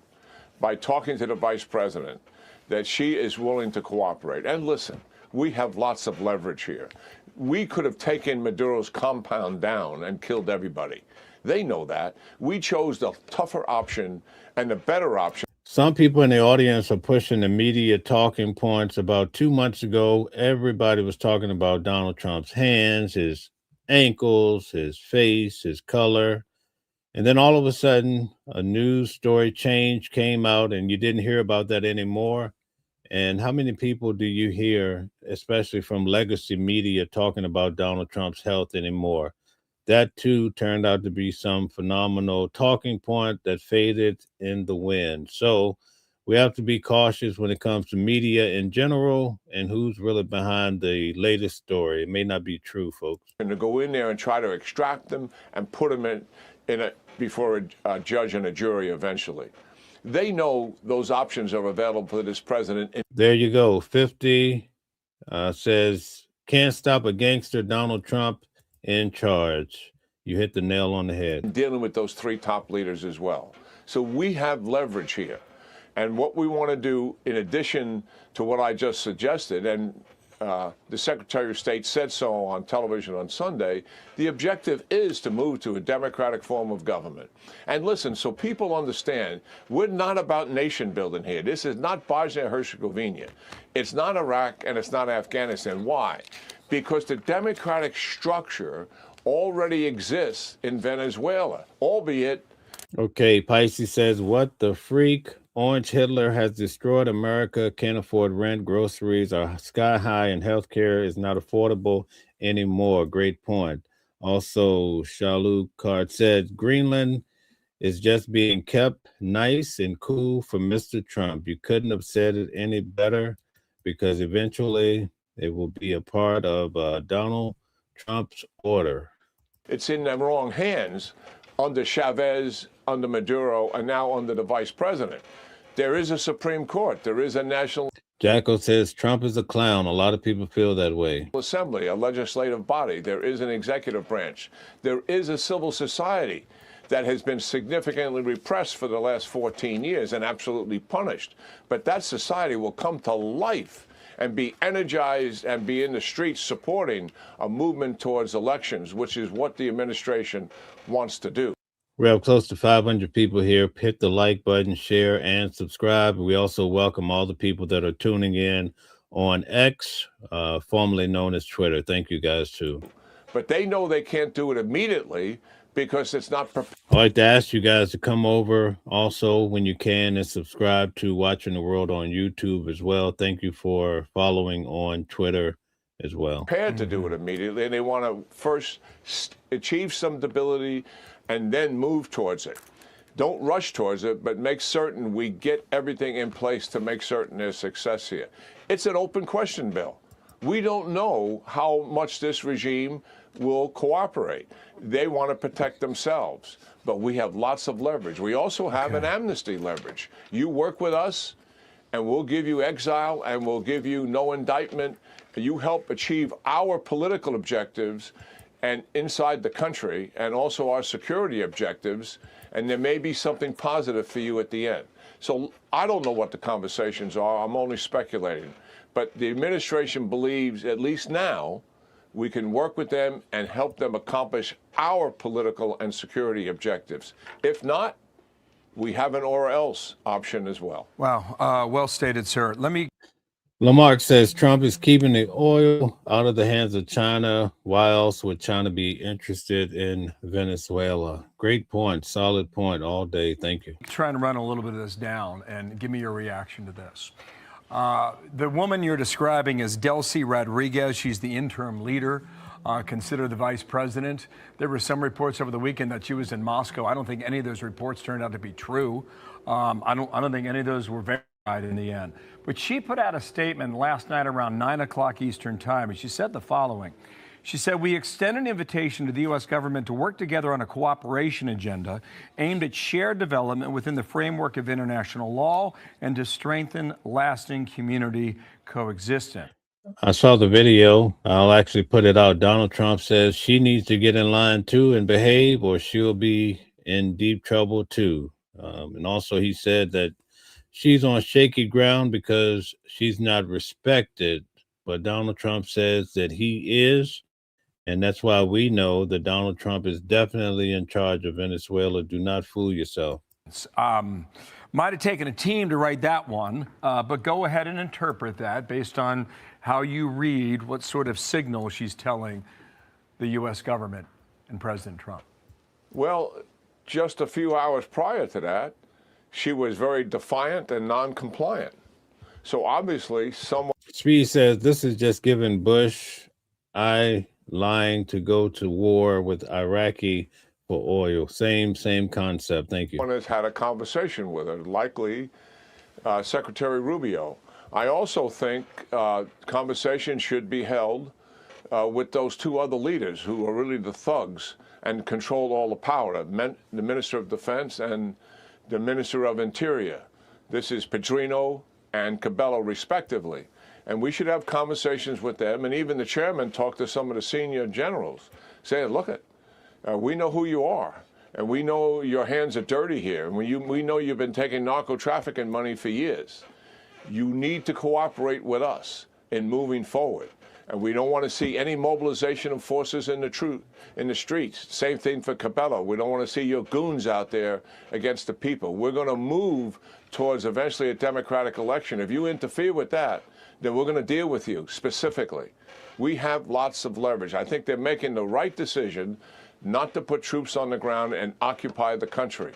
by talking to the vice president that she is willing to cooperate. And listen, we have lots of leverage here. We could have taken Maduro's compound down and killed everybody. They know that. We chose the tougher option and the better option. Some people in the audience are pushing the media talking points. About 2 months ago, everybody was talking about Donald Trump's hands, his ankles, his face, his color. And then all of a sudden, a news story change came out, and you didn't hear about that anymore. And how many people do you hear, especially from legacy media, talking about Donald Trump's health anymore? That too turned out to be some phenomenal talking point that faded in the wind. So we have to be cautious when it comes to media in general and who's really behind the latest story. It may not be true, folks. And to go in there and try to extract them and put them before a judge and a jury eventually. They know those options are available for this president. There you go. 50 says, can't stop a gangster, Donald Trump in charge. You hit the nail on the head. Dealing with those three top leaders as well. So we have leverage here. And what we want to do, in addition to what I just suggested, and the Secretary of State said so on television on Sunday, the objective is to move to a democratic form of government. And listen, so people understand, we're not about nation building here. This is not Bosnia-Herzegovina. It's not Iraq, and it's not Afghanistan. Why? Because the democratic structure already exists in Venezuela, albeit... Okay, Pisces says, what the freak? Orange Hitler has destroyed America, can't afford rent, groceries are sky high, and healthcare is not affordable anymore. Great point. Also, Shalu Card said, Greenland is just being kept nice and cool for Mr. Trump. You couldn't have said it any better, because eventually it will be a part of Donald Trump's order. It's in the wrong hands under Chavez, under Maduro, and now under the vice president. There is a Supreme Court. There is a national... Jacko says Trump is a clown. A lot of people feel that way. Assembly, a legislative body. There is an executive branch. There is a civil society that has been significantly repressed for the last 14 years and absolutely punished. But that society will come to life and be energized and be in the streets supporting a movement towards elections, which is what the administration wants to do. We have close to 500 people here. Hit the like button, share, and subscribe. We also welcome all the people that are tuning in on X, formerly known as Twitter. Thank you guys, too. But they know they can't do it immediately because it's not prepared. I'd like to ask you guys to come over also when you can and subscribe to Watching the World on YouTube as well. Thank you for following on Twitter as well. Prepared to do it immediately, and they want to first achieve some stability and then move towards it. Don't rush towards it, but make certain we get everything in place to make certain there's success here. It's an open question, Bill. We don't know how much this regime will cooperate. They want to protect themselves, but we have lots of leverage. We also have an amnesty leverage. You work with us, and we'll give you exile, and we'll give you no indictment. You help achieve our political objectives and inside the country, and also our security objectives, and there may be something positive for you at the end. So I don't know what the conversations are. I'm only speculating. But the administration believes, at least now, we can work with them and help them accomplish our political and security objectives. If not, we have an or else option as well. Wow. Well stated, sir. Lamarck says Trump is keeping the oil out of the hands of China. Why else would China be interested in Venezuela? Great point. Solid point all day. Thank you. Trying to run a little bit of this down and give me your reaction to this. The woman you're describing is Delcy Rodriguez. She's the interim leader, considered the vice president. There were some reports over the weekend that she was in Moscow. I don't think any of those reports turned out to be true. I don't think any of those were verified in the end. But she put out a statement last night around 9 o'clock Eastern time, and she said the following. She said, "We extend an invitation to the U.S. government to work together on a cooperation agenda aimed at shared development within the framework of international law and to strengthen lasting community coexistence." I saw the video. I'll actually put it out. Donald Trump says she needs to get in line too and behave, or she'll be in deep trouble too. And also he said that she's on shaky ground because she's not respected. But Donald Trump says that he is. And that's why we know that Donald Trump is definitely in charge of Venezuela. Do not fool yourself. Might have taken a team to write that one, but go ahead and interpret that based on how you read what sort of signal she's telling the U.S. government and President Trump. Well, just a few hours prior to that, she was very defiant and non-compliant. So obviously someone... Speed says this is just giving Bush lying to go to war with Iraqi for oil. Same concept. Thank you. Someone has had a conversation with her, likely Secretary Rubio. I also think conversation should be held with those two other leaders who are really the thugs and control all the power, the Minister of Defense and the Minister of Interior. This is Pedrino and Cabello, respectively. And we should have conversations with them. And even the chairman talked to some of the senior generals, saying, look, we know who you are. And we know your hands are dirty here. And we know you've been taking narco-trafficking money for years. You need to cooperate with us in moving forward. And we don't want to see any mobilization of forces in the streets. Same thing for Cabello. We don't want to see your goons out there against the people. We're going to move towards eventually a democratic election. If you interfere with that, then we're going to deal with you specifically. We have lots of leverage. I think they're making the right decision not to put troops on the ground and occupy the country.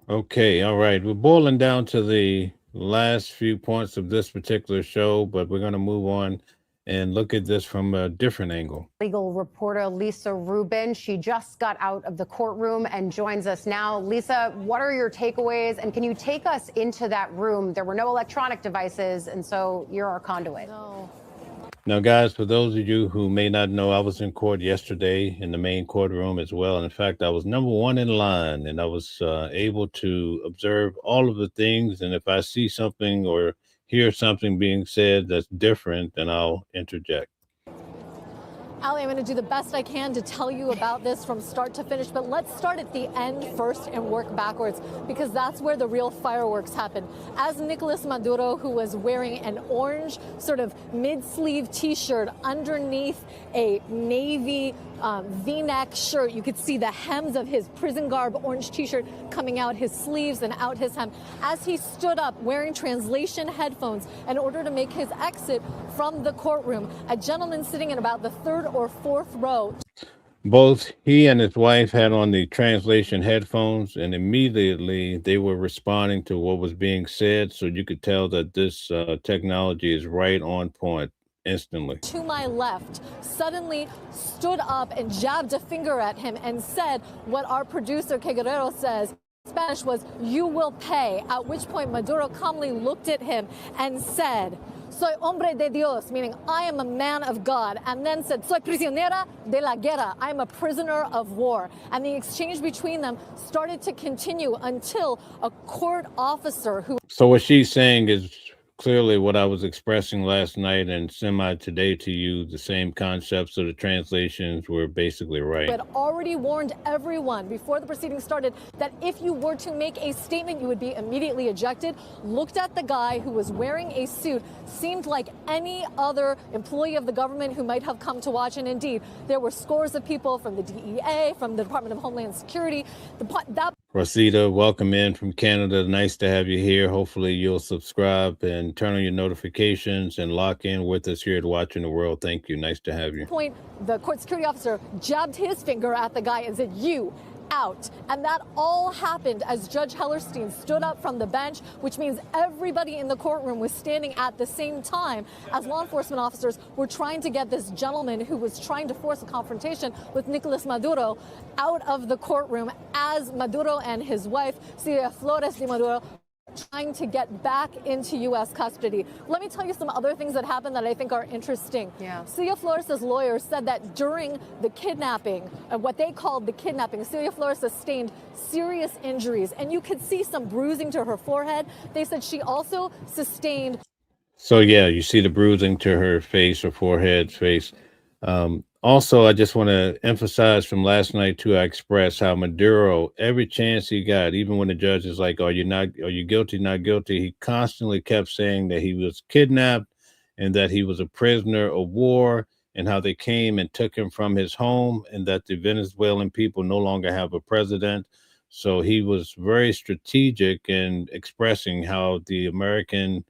Okay, all right. We're boiling down to the last few points of this particular show, but we're going to move on and look at this from a different angle. Legal reporter Lisa Rubin, she just got out of the courtroom and joins us now. Lisa, what are your takeaways? And can you take us into that room? There were no electronic devices, and so you're our conduit. No. Now, guys, for those of you who may not know, I was in court yesterday in the main courtroom as well. And in fact, I was number one in line, and I was able to observe all of the things. And if I see something or hear something being said that's different, then I'll interject. Ali, I'm going to do the best I can to tell you about this from start to finish, but let's start at the end first and work backwards, because that's where the real fireworks happen. As Nicolás Maduro, who was wearing an orange sort of mid-sleeve T-shirt underneath a navy V-neck shirt, you could see the hems of his prison garb orange T-shirt coming out his sleeves and out his hem. As he stood up wearing translation headphones in order to make his exit from the courtroom, a gentleman sitting in about the third or fourth row. Both he and his wife had on the translation headphones, and immediately they were responding to what was being said. So you could tell that this technology is right on point instantly. To my left, suddenly stood up and jabbed a finger at him and said what our producer, Que Guerrero, says in Spanish was, "You will pay," at which point Maduro calmly looked at him and said, "Soy hombre de Dios," meaning I am a man of God, and then said, "Soy prisionera de la guerra," I am a prisoner of war. And the exchange between them started to continue until a court officer who... So what she's saying is clearly what I was expressing last night and semi today to you, the same concepts of the translations were basically right. Had already warned everyone before the proceedings started that if you were to make a statement, you would be immediately ejected. Looked at the guy who was wearing a suit, seemed like any other employee of the government who might have come to watch. And indeed, there were scores of people from the DEA, from the Department of Homeland Security. Rosita, welcome in from Canada. Nice to have you here. Hopefully you'll subscribe and turn on your notifications and lock in with us here at Watching the World. Thank you. Nice to have you. Point, the court security officer jabbed his finger at the guy and said, "You out." And that all happened as Judge Hellerstein stood up from the bench, which means everybody in the courtroom was standing at the same time as law enforcement officers were trying to get this gentleman who was trying to force a confrontation with Nicolás Maduro out of the courtroom, as Maduro and his wife, Cilia Flores de Maduro, trying to get back into U.S. custody. Let me tell you some other things that happened that I think are interesting. Yeah. Cilia Flores' lawyer said that during the kidnapping, what they called the kidnapping, Cilia Flores sustained serious injuries, and you could see some bruising to her forehead. They said she also sustained... So yeah, you see the bruising to her face, her forehead, face. Also, I just want to emphasize from last night too, I expressed how Maduro, every chance he got, even when the judge is like, are you guilty, not guilty? He constantly kept saying that he was kidnapped and that he was a prisoner of war, and how they came and took him from his home, and that the Venezuelan people no longer have a president. So he was very strategic in expressing how the American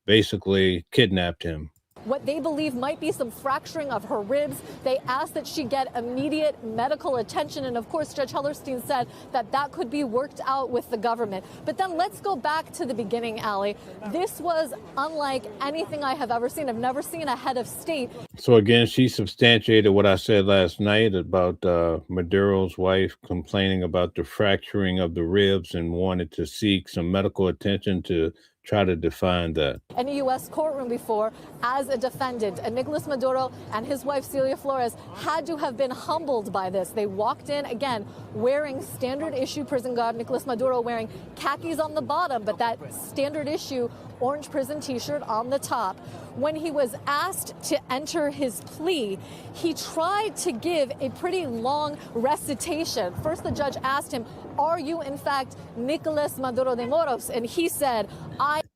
basically kidnapped him. What they believe might be some fracturing of her ribs. They asked that she get immediate medical attention. And of course, Judge Hellerstein said that that could be worked out with the government. But then let's go back to the beginning, Ali. This was unlike anything I have ever seen. I've never seen a head of state. So again, she substantiated what I said last night about Maduro's wife complaining about the fracturing of the ribs and wanted to seek some medical attention to try to define that. In a U.S. courtroom before, as a defendant, and Nicolás Maduro and his wife Cilia Flores had to have been humbled by this. They walked in, again, wearing standard issue prison garb, Nicolás Maduro wearing khakis on the bottom, but that standard issue orange prison T-shirt on the top. When he was asked to enter his plea, he tried to give a pretty long recitation. First, the judge asked him, "Are you in fact Nicolás Maduro de Moros?" And he said,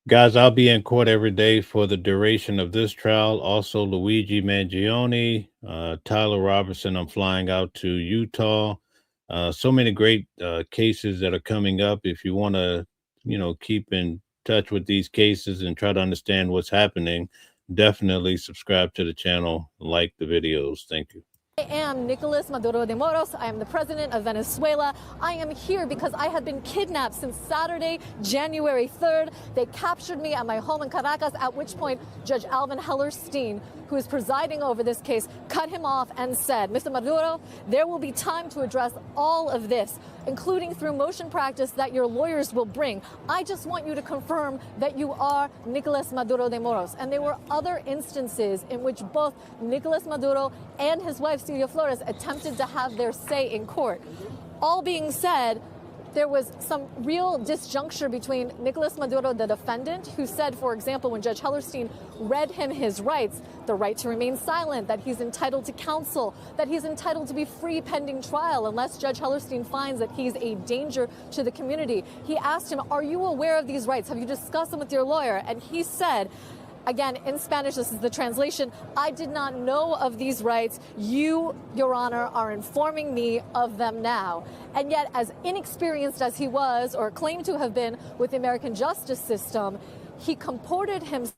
Guys, I'll be in court every day for the duration of this trial. Also, Luigi Mangione, Tyler Robertson. I'm flying out to Utah. So many great cases that are coming up. If you want to, keep in touch with these cases and try to understand what's happening, definitely subscribe to the channel, like the videos. Thank you. I am Nicolás Maduro de Moros. I am the president of Venezuela. I am here because I have been kidnapped since Saturday, January 3rd. They captured me at my home in Caracas, at which point Judge Alvin Hellerstein, who is presiding over this case, cut him off and said, "Mr. Maduro, there will be time to address all of this, including through motion practice that your lawyers will bring. I just want you to confirm that you are Nicolás Maduro de Moros." And there were other instances in which both Nicolás Maduro and his wife, Cilia Flores, attempted to have their say in court. All being said, there was some real disjuncture between Nicolás Maduro, the defendant, who said, for example, when Judge Hellerstein read him his rights, the right to remain silent, that he's entitled to counsel, that he's entitled to be free pending trial unless Judge Hellerstein finds that he's a danger to the community. He asked him, are you aware of these rights? Have you discussed them with your lawyer? And he said, again, in Spanish, this is the translation, I did not know of these rights. You, Your Honor, are informing me of them now. And yet, as inexperienced as he was, or claimed to have been, with the American justice system, he comported himself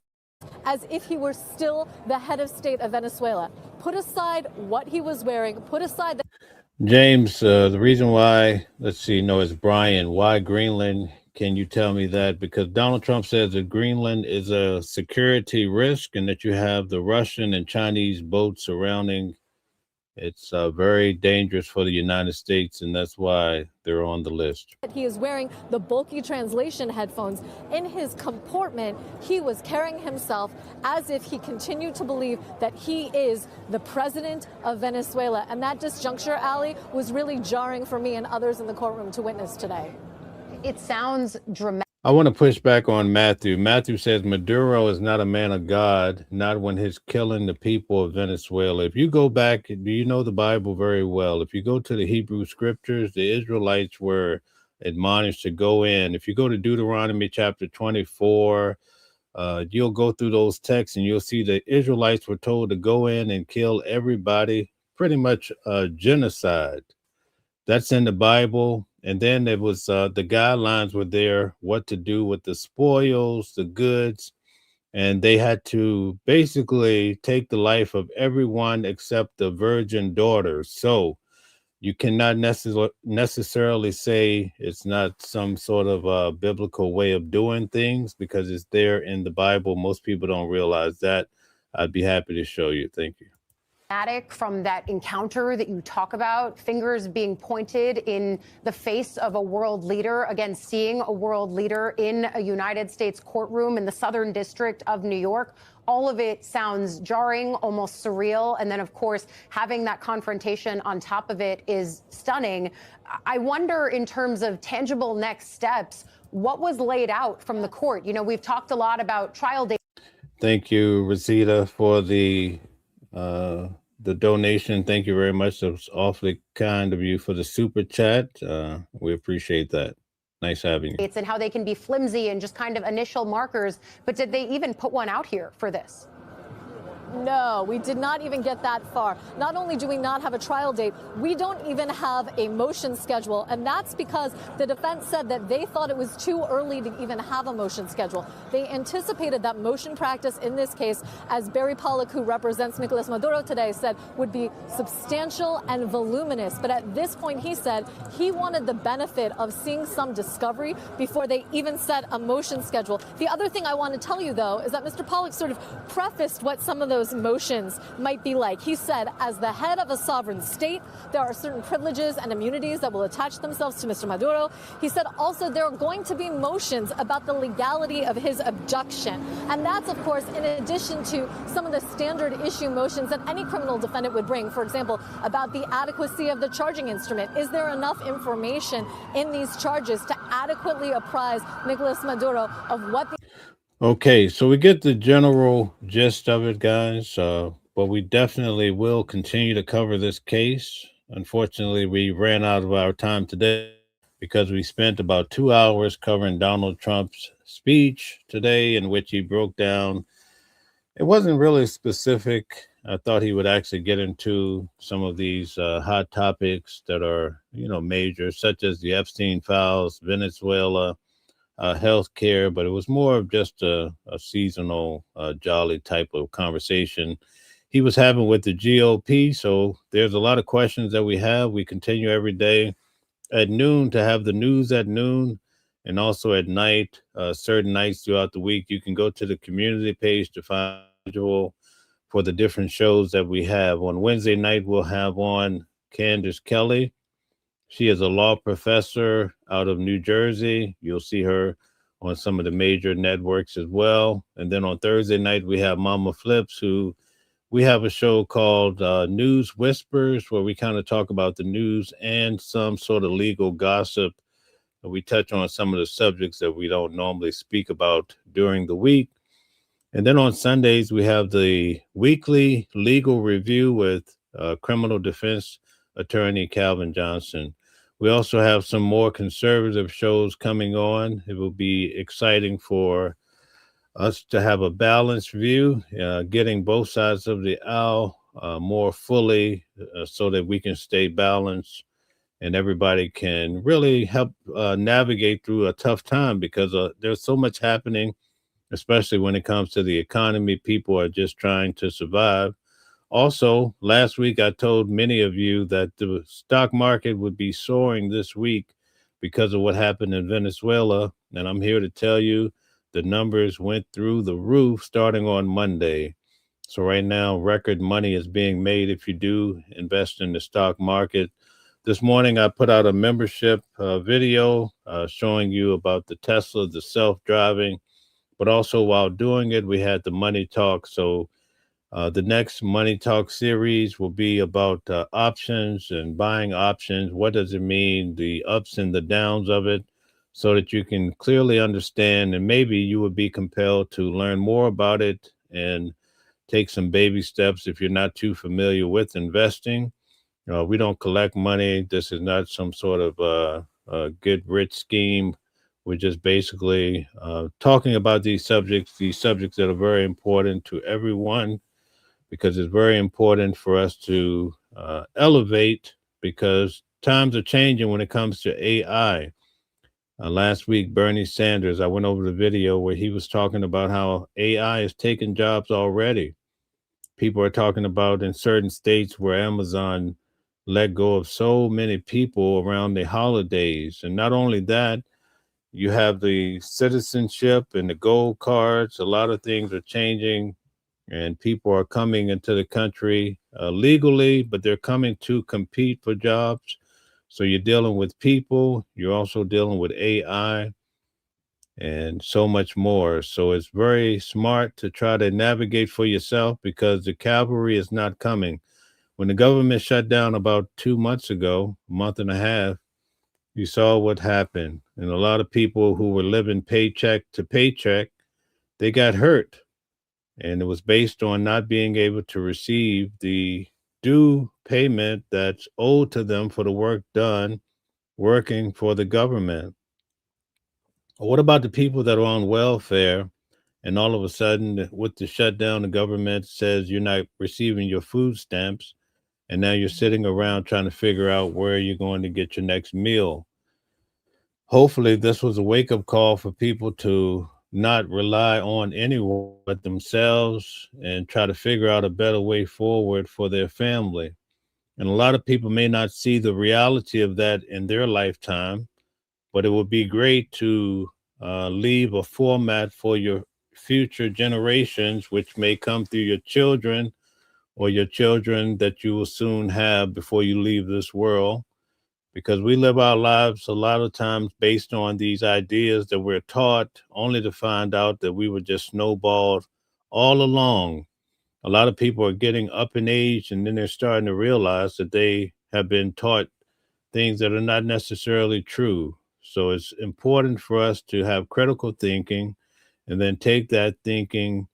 as if he were still the head of state of Venezuela. Put aside what he was wearing, put aside the James, the reason why, let's see, no, it's Brian. Why Greenland? Can you tell me that? Because Donald Trump says that Greenland is a security risk and that you have the Russian and Chinese boats surrounding. It's very dangerous for the United States, and that's why they're on the list. He is wearing the bulky translation headphones. In his comportment, he was carrying himself as if he continued to believe that he is the president of Venezuela. And that disjuncture, Ali, was really jarring for me and others in the courtroom to witness today. It sounds dramatic. I want to push back on Matthew. Matthew says Maduro is not a man of God, not when he's killing the people of Venezuela. If you go back, do you know the Bible very well? If you go to the Hebrew scriptures, the Israelites were admonished to go in. If you go to Deuteronomy chapter 24, you'll go through those texts and you'll see the Israelites were told to go in and kill everybody, pretty much genocide. That's in the Bible. And then there was the guidelines were there, what to do with the spoils, the goods, and they had to basically take the life of everyone except the virgin daughters. So you cannot necessarily say it's not some sort of biblical way of doing things because it's there in the Bible. Most people don't realize that. I'd be happy to show you. Thank you. From that encounter that you talk about, fingers being pointed in the face of a world leader, again, seeing a world leader in a United States courtroom in the Southern District of New York. All of it sounds jarring, almost surreal. And then, of course, having that confrontation on top of it is stunning. I wonder, in terms of tangible next steps, what was laid out from the court? You know, we've talked a lot about trial dates. Thank you, Rosita, for the donation. Thank you very much. It was awfully kind of you for the super chat. We appreciate that. Nice having you. And how they can be flimsy and just kind of initial markers. But did they even put one out here for this? No, we did not even get that far. Not only do we not have a trial date, we don't even have a motion schedule. And that's because the defense said that they thought it was too early to even have a motion schedule. They anticipated that motion practice in this case, as Barry Pollock, who represents Nicolás Maduro today, said would be substantial and voluminous. But at this point, he said he wanted the benefit of seeing some discovery before they even set a motion schedule. The other thing I want to tell you, though, is that Mr. Pollock sort of prefaced what some of those motions might be like. He said, as the head of a sovereign state, there are certain privileges and immunities that will attach themselves to Mr. Maduro. He said also there are going to be motions about the legality of his abduction. And that's, of course, in addition to some of the standard issue motions that any criminal defendant would bring. For example, about the adequacy of the charging instrument. Is there enough information in these charges to adequately apprise Nicolás Maduro of what the Okay, so we get the general gist of it, guys, but we definitely will continue to cover this case. Unfortunately, we ran out of our time today because we spent about 2 hours covering Donald Trump's speech today, in which he broke down. It wasn't really specific. I thought he would actually get into some of these hot topics that are, major, such as the Epstein files, Venezuela, healthcare, but it was more of just a seasonal, jolly type of conversation he was having with the GOP. So there's a lot of questions that we have. We continue every day at noon to have the news at noon, and also at night, certain nights throughout the week. You can go to the community page to find for the different shows that we have. On Wednesday night, we'll have on Candace Kelly. She is a law professor out of New Jersey. You'll see her on some of the major networks as well. And then on Thursday night, we have Mama Flips, who we have a show called News Whispers, where we kind of talk about the news and some sort of legal gossip We touch on some of the subjects that we don't normally speak about during the week. And then on Sundays, we have the weekly legal review with criminal defense attorney Calvin Johnson. We also have some more conservative shows coming on. It will be exciting for us to have a balanced view, getting both sides of the aisle more fully so that we can stay balanced and everybody can really help navigate through a tough time, because there's so much happening, especially when it comes to the economy. People are just trying to survive. Also, last week I told many of you that the stock market would be soaring this week because of what happened in Venezuela. And I'm here to tell you the numbers went through the roof starting on Monday. So right now, record money is being made if you do invest in the stock market. This morning, I put out a membership video showing you about the Tesla, the self-driving, but also while doing it, we had the money talk. So the next Money Talk series will be about options and buying options. What does it mean, the ups and the downs of it, so that you can clearly understand, and maybe you would be compelled to learn more about it and take some baby steps if you're not too familiar with investing. We don't collect money. This is not some sort of get-rich scheme. We're just basically talking about these subjects that are very important to everyone, because it's very important for us to elevate, because times are changing when it comes to AI. Last week, Bernie Sanders, I went over the video where he was talking about how AI is taking jobs already. People are talking about in certain states where Amazon let go of so many people around the holidays. And not only that, you have the citizenship and the gold cards. A lot of things are changing, and people are coming into the country legally, but they're coming to compete for jobs. So you're dealing with people, you're also dealing with AI, and so much more. So it's very smart to try to navigate for yourself, because the cavalry is not coming. When the government shut down about 2 months ago, a month and a half, you saw what happened. And a lot of people who were living paycheck to paycheck, they got hurt. And it was based on not being able to receive the due payment that's owed to them for the work done working for the government. What about the people that are on welfare, and all of a sudden, with the shutdown, the government says you're not receiving your food stamps, and now you're sitting around trying to figure out where you're going to get your next meal? Hopefully, this was a wake-up call for people to not rely on anyone but themselves and try to figure out a better way forward for their family. And a lot of people may not see the reality of that in their lifetime, but it would be great to leave a format for your future generations, which may come through your children or your children that you will soon have before you leave this world. Because we live our lives a lot of times based on these ideas that we're taught, only to find out that we were just snowballed all along. A lot of people are getting up in age, and then they're starting to realize that they have been taught things that are not necessarily true. So it's important for us to have critical thinking, and then take that thinking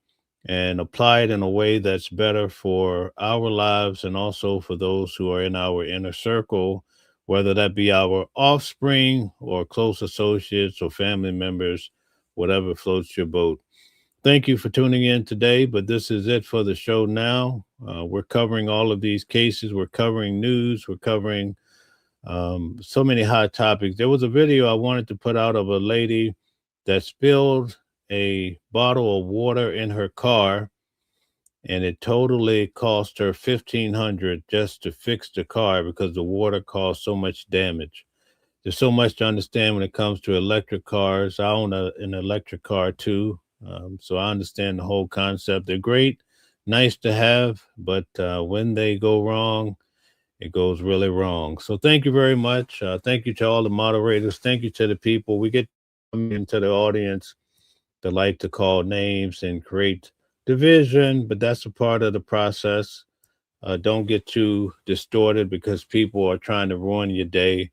and apply it in a way that's better for our lives, and also for those who are in our inner circle, whether that be our offspring or close associates or family members, whatever floats your boat. Thank you for tuning in today, but this is it for the show now. We're covering all of these cases. We're covering news. We're covering so many hot topics. There was a video I wanted to put out of a lady that spilled a bottle of water in her car, and it totally cost her $1,500 just to fix the car because the water caused so much damage. There's so much to understand when it comes to electric cars. I own an electric car too, so I understand the whole concept. They're great, nice to have, but when they go wrong, it goes really wrong. So thank you very much. Thank you to all the moderators. Thank you to the people. We get into the audience that like to call names and create division, but that's a part of the process. Don't get too distorted because people are trying to ruin your day.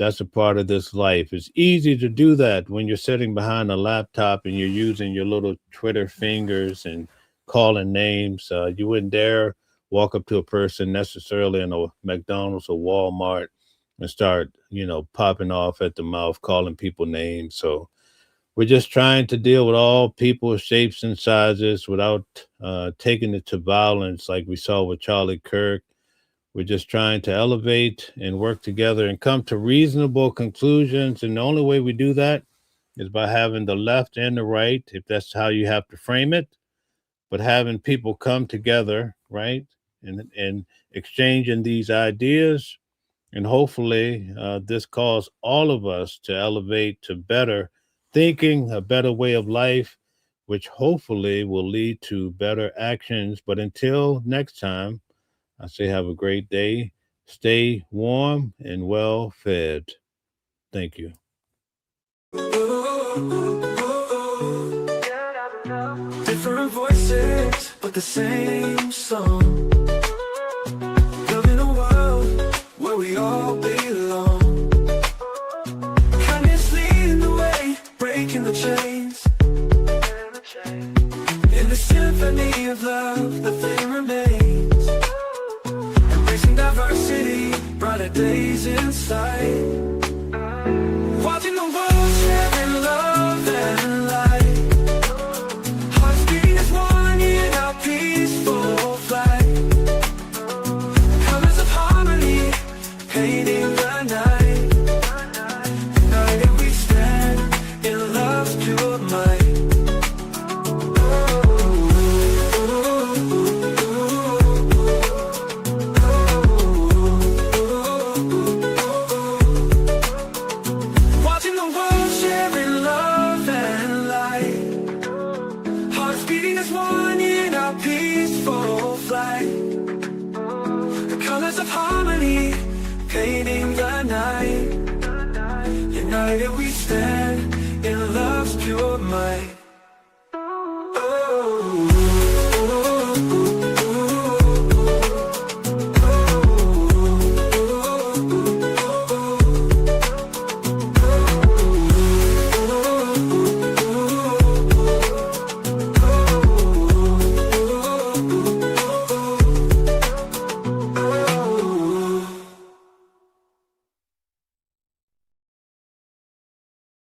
That's a part of this life. It's easy to do that when you're sitting behind a laptop and you're using your little Twitter fingers and calling names. You wouldn't dare walk up to a person necessarily in a McDonald's or Walmart and start, popping off at the mouth, calling people names. So we're just trying to deal with all people, shapes and sizes without taking it to violence like we saw with Charlie Kirk. We're just trying to elevate and work together and come to reasonable conclusions. And the only way we do that is by having the left and the right, if that's how you have to frame it, but having people come together, right, and exchanging these ideas. And hopefully this calls all of us to elevate to better thinking, a better way of life, which hopefully will lead to better actions. But until next time, I say have a great day. Stay warm and well fed. Thank you. Different voices, but the same song. Living a world where we all belong. Kindness leading the way, breaking the chains. In the symphony of love, the flame remains. Embracing diversity, brighter days in sight.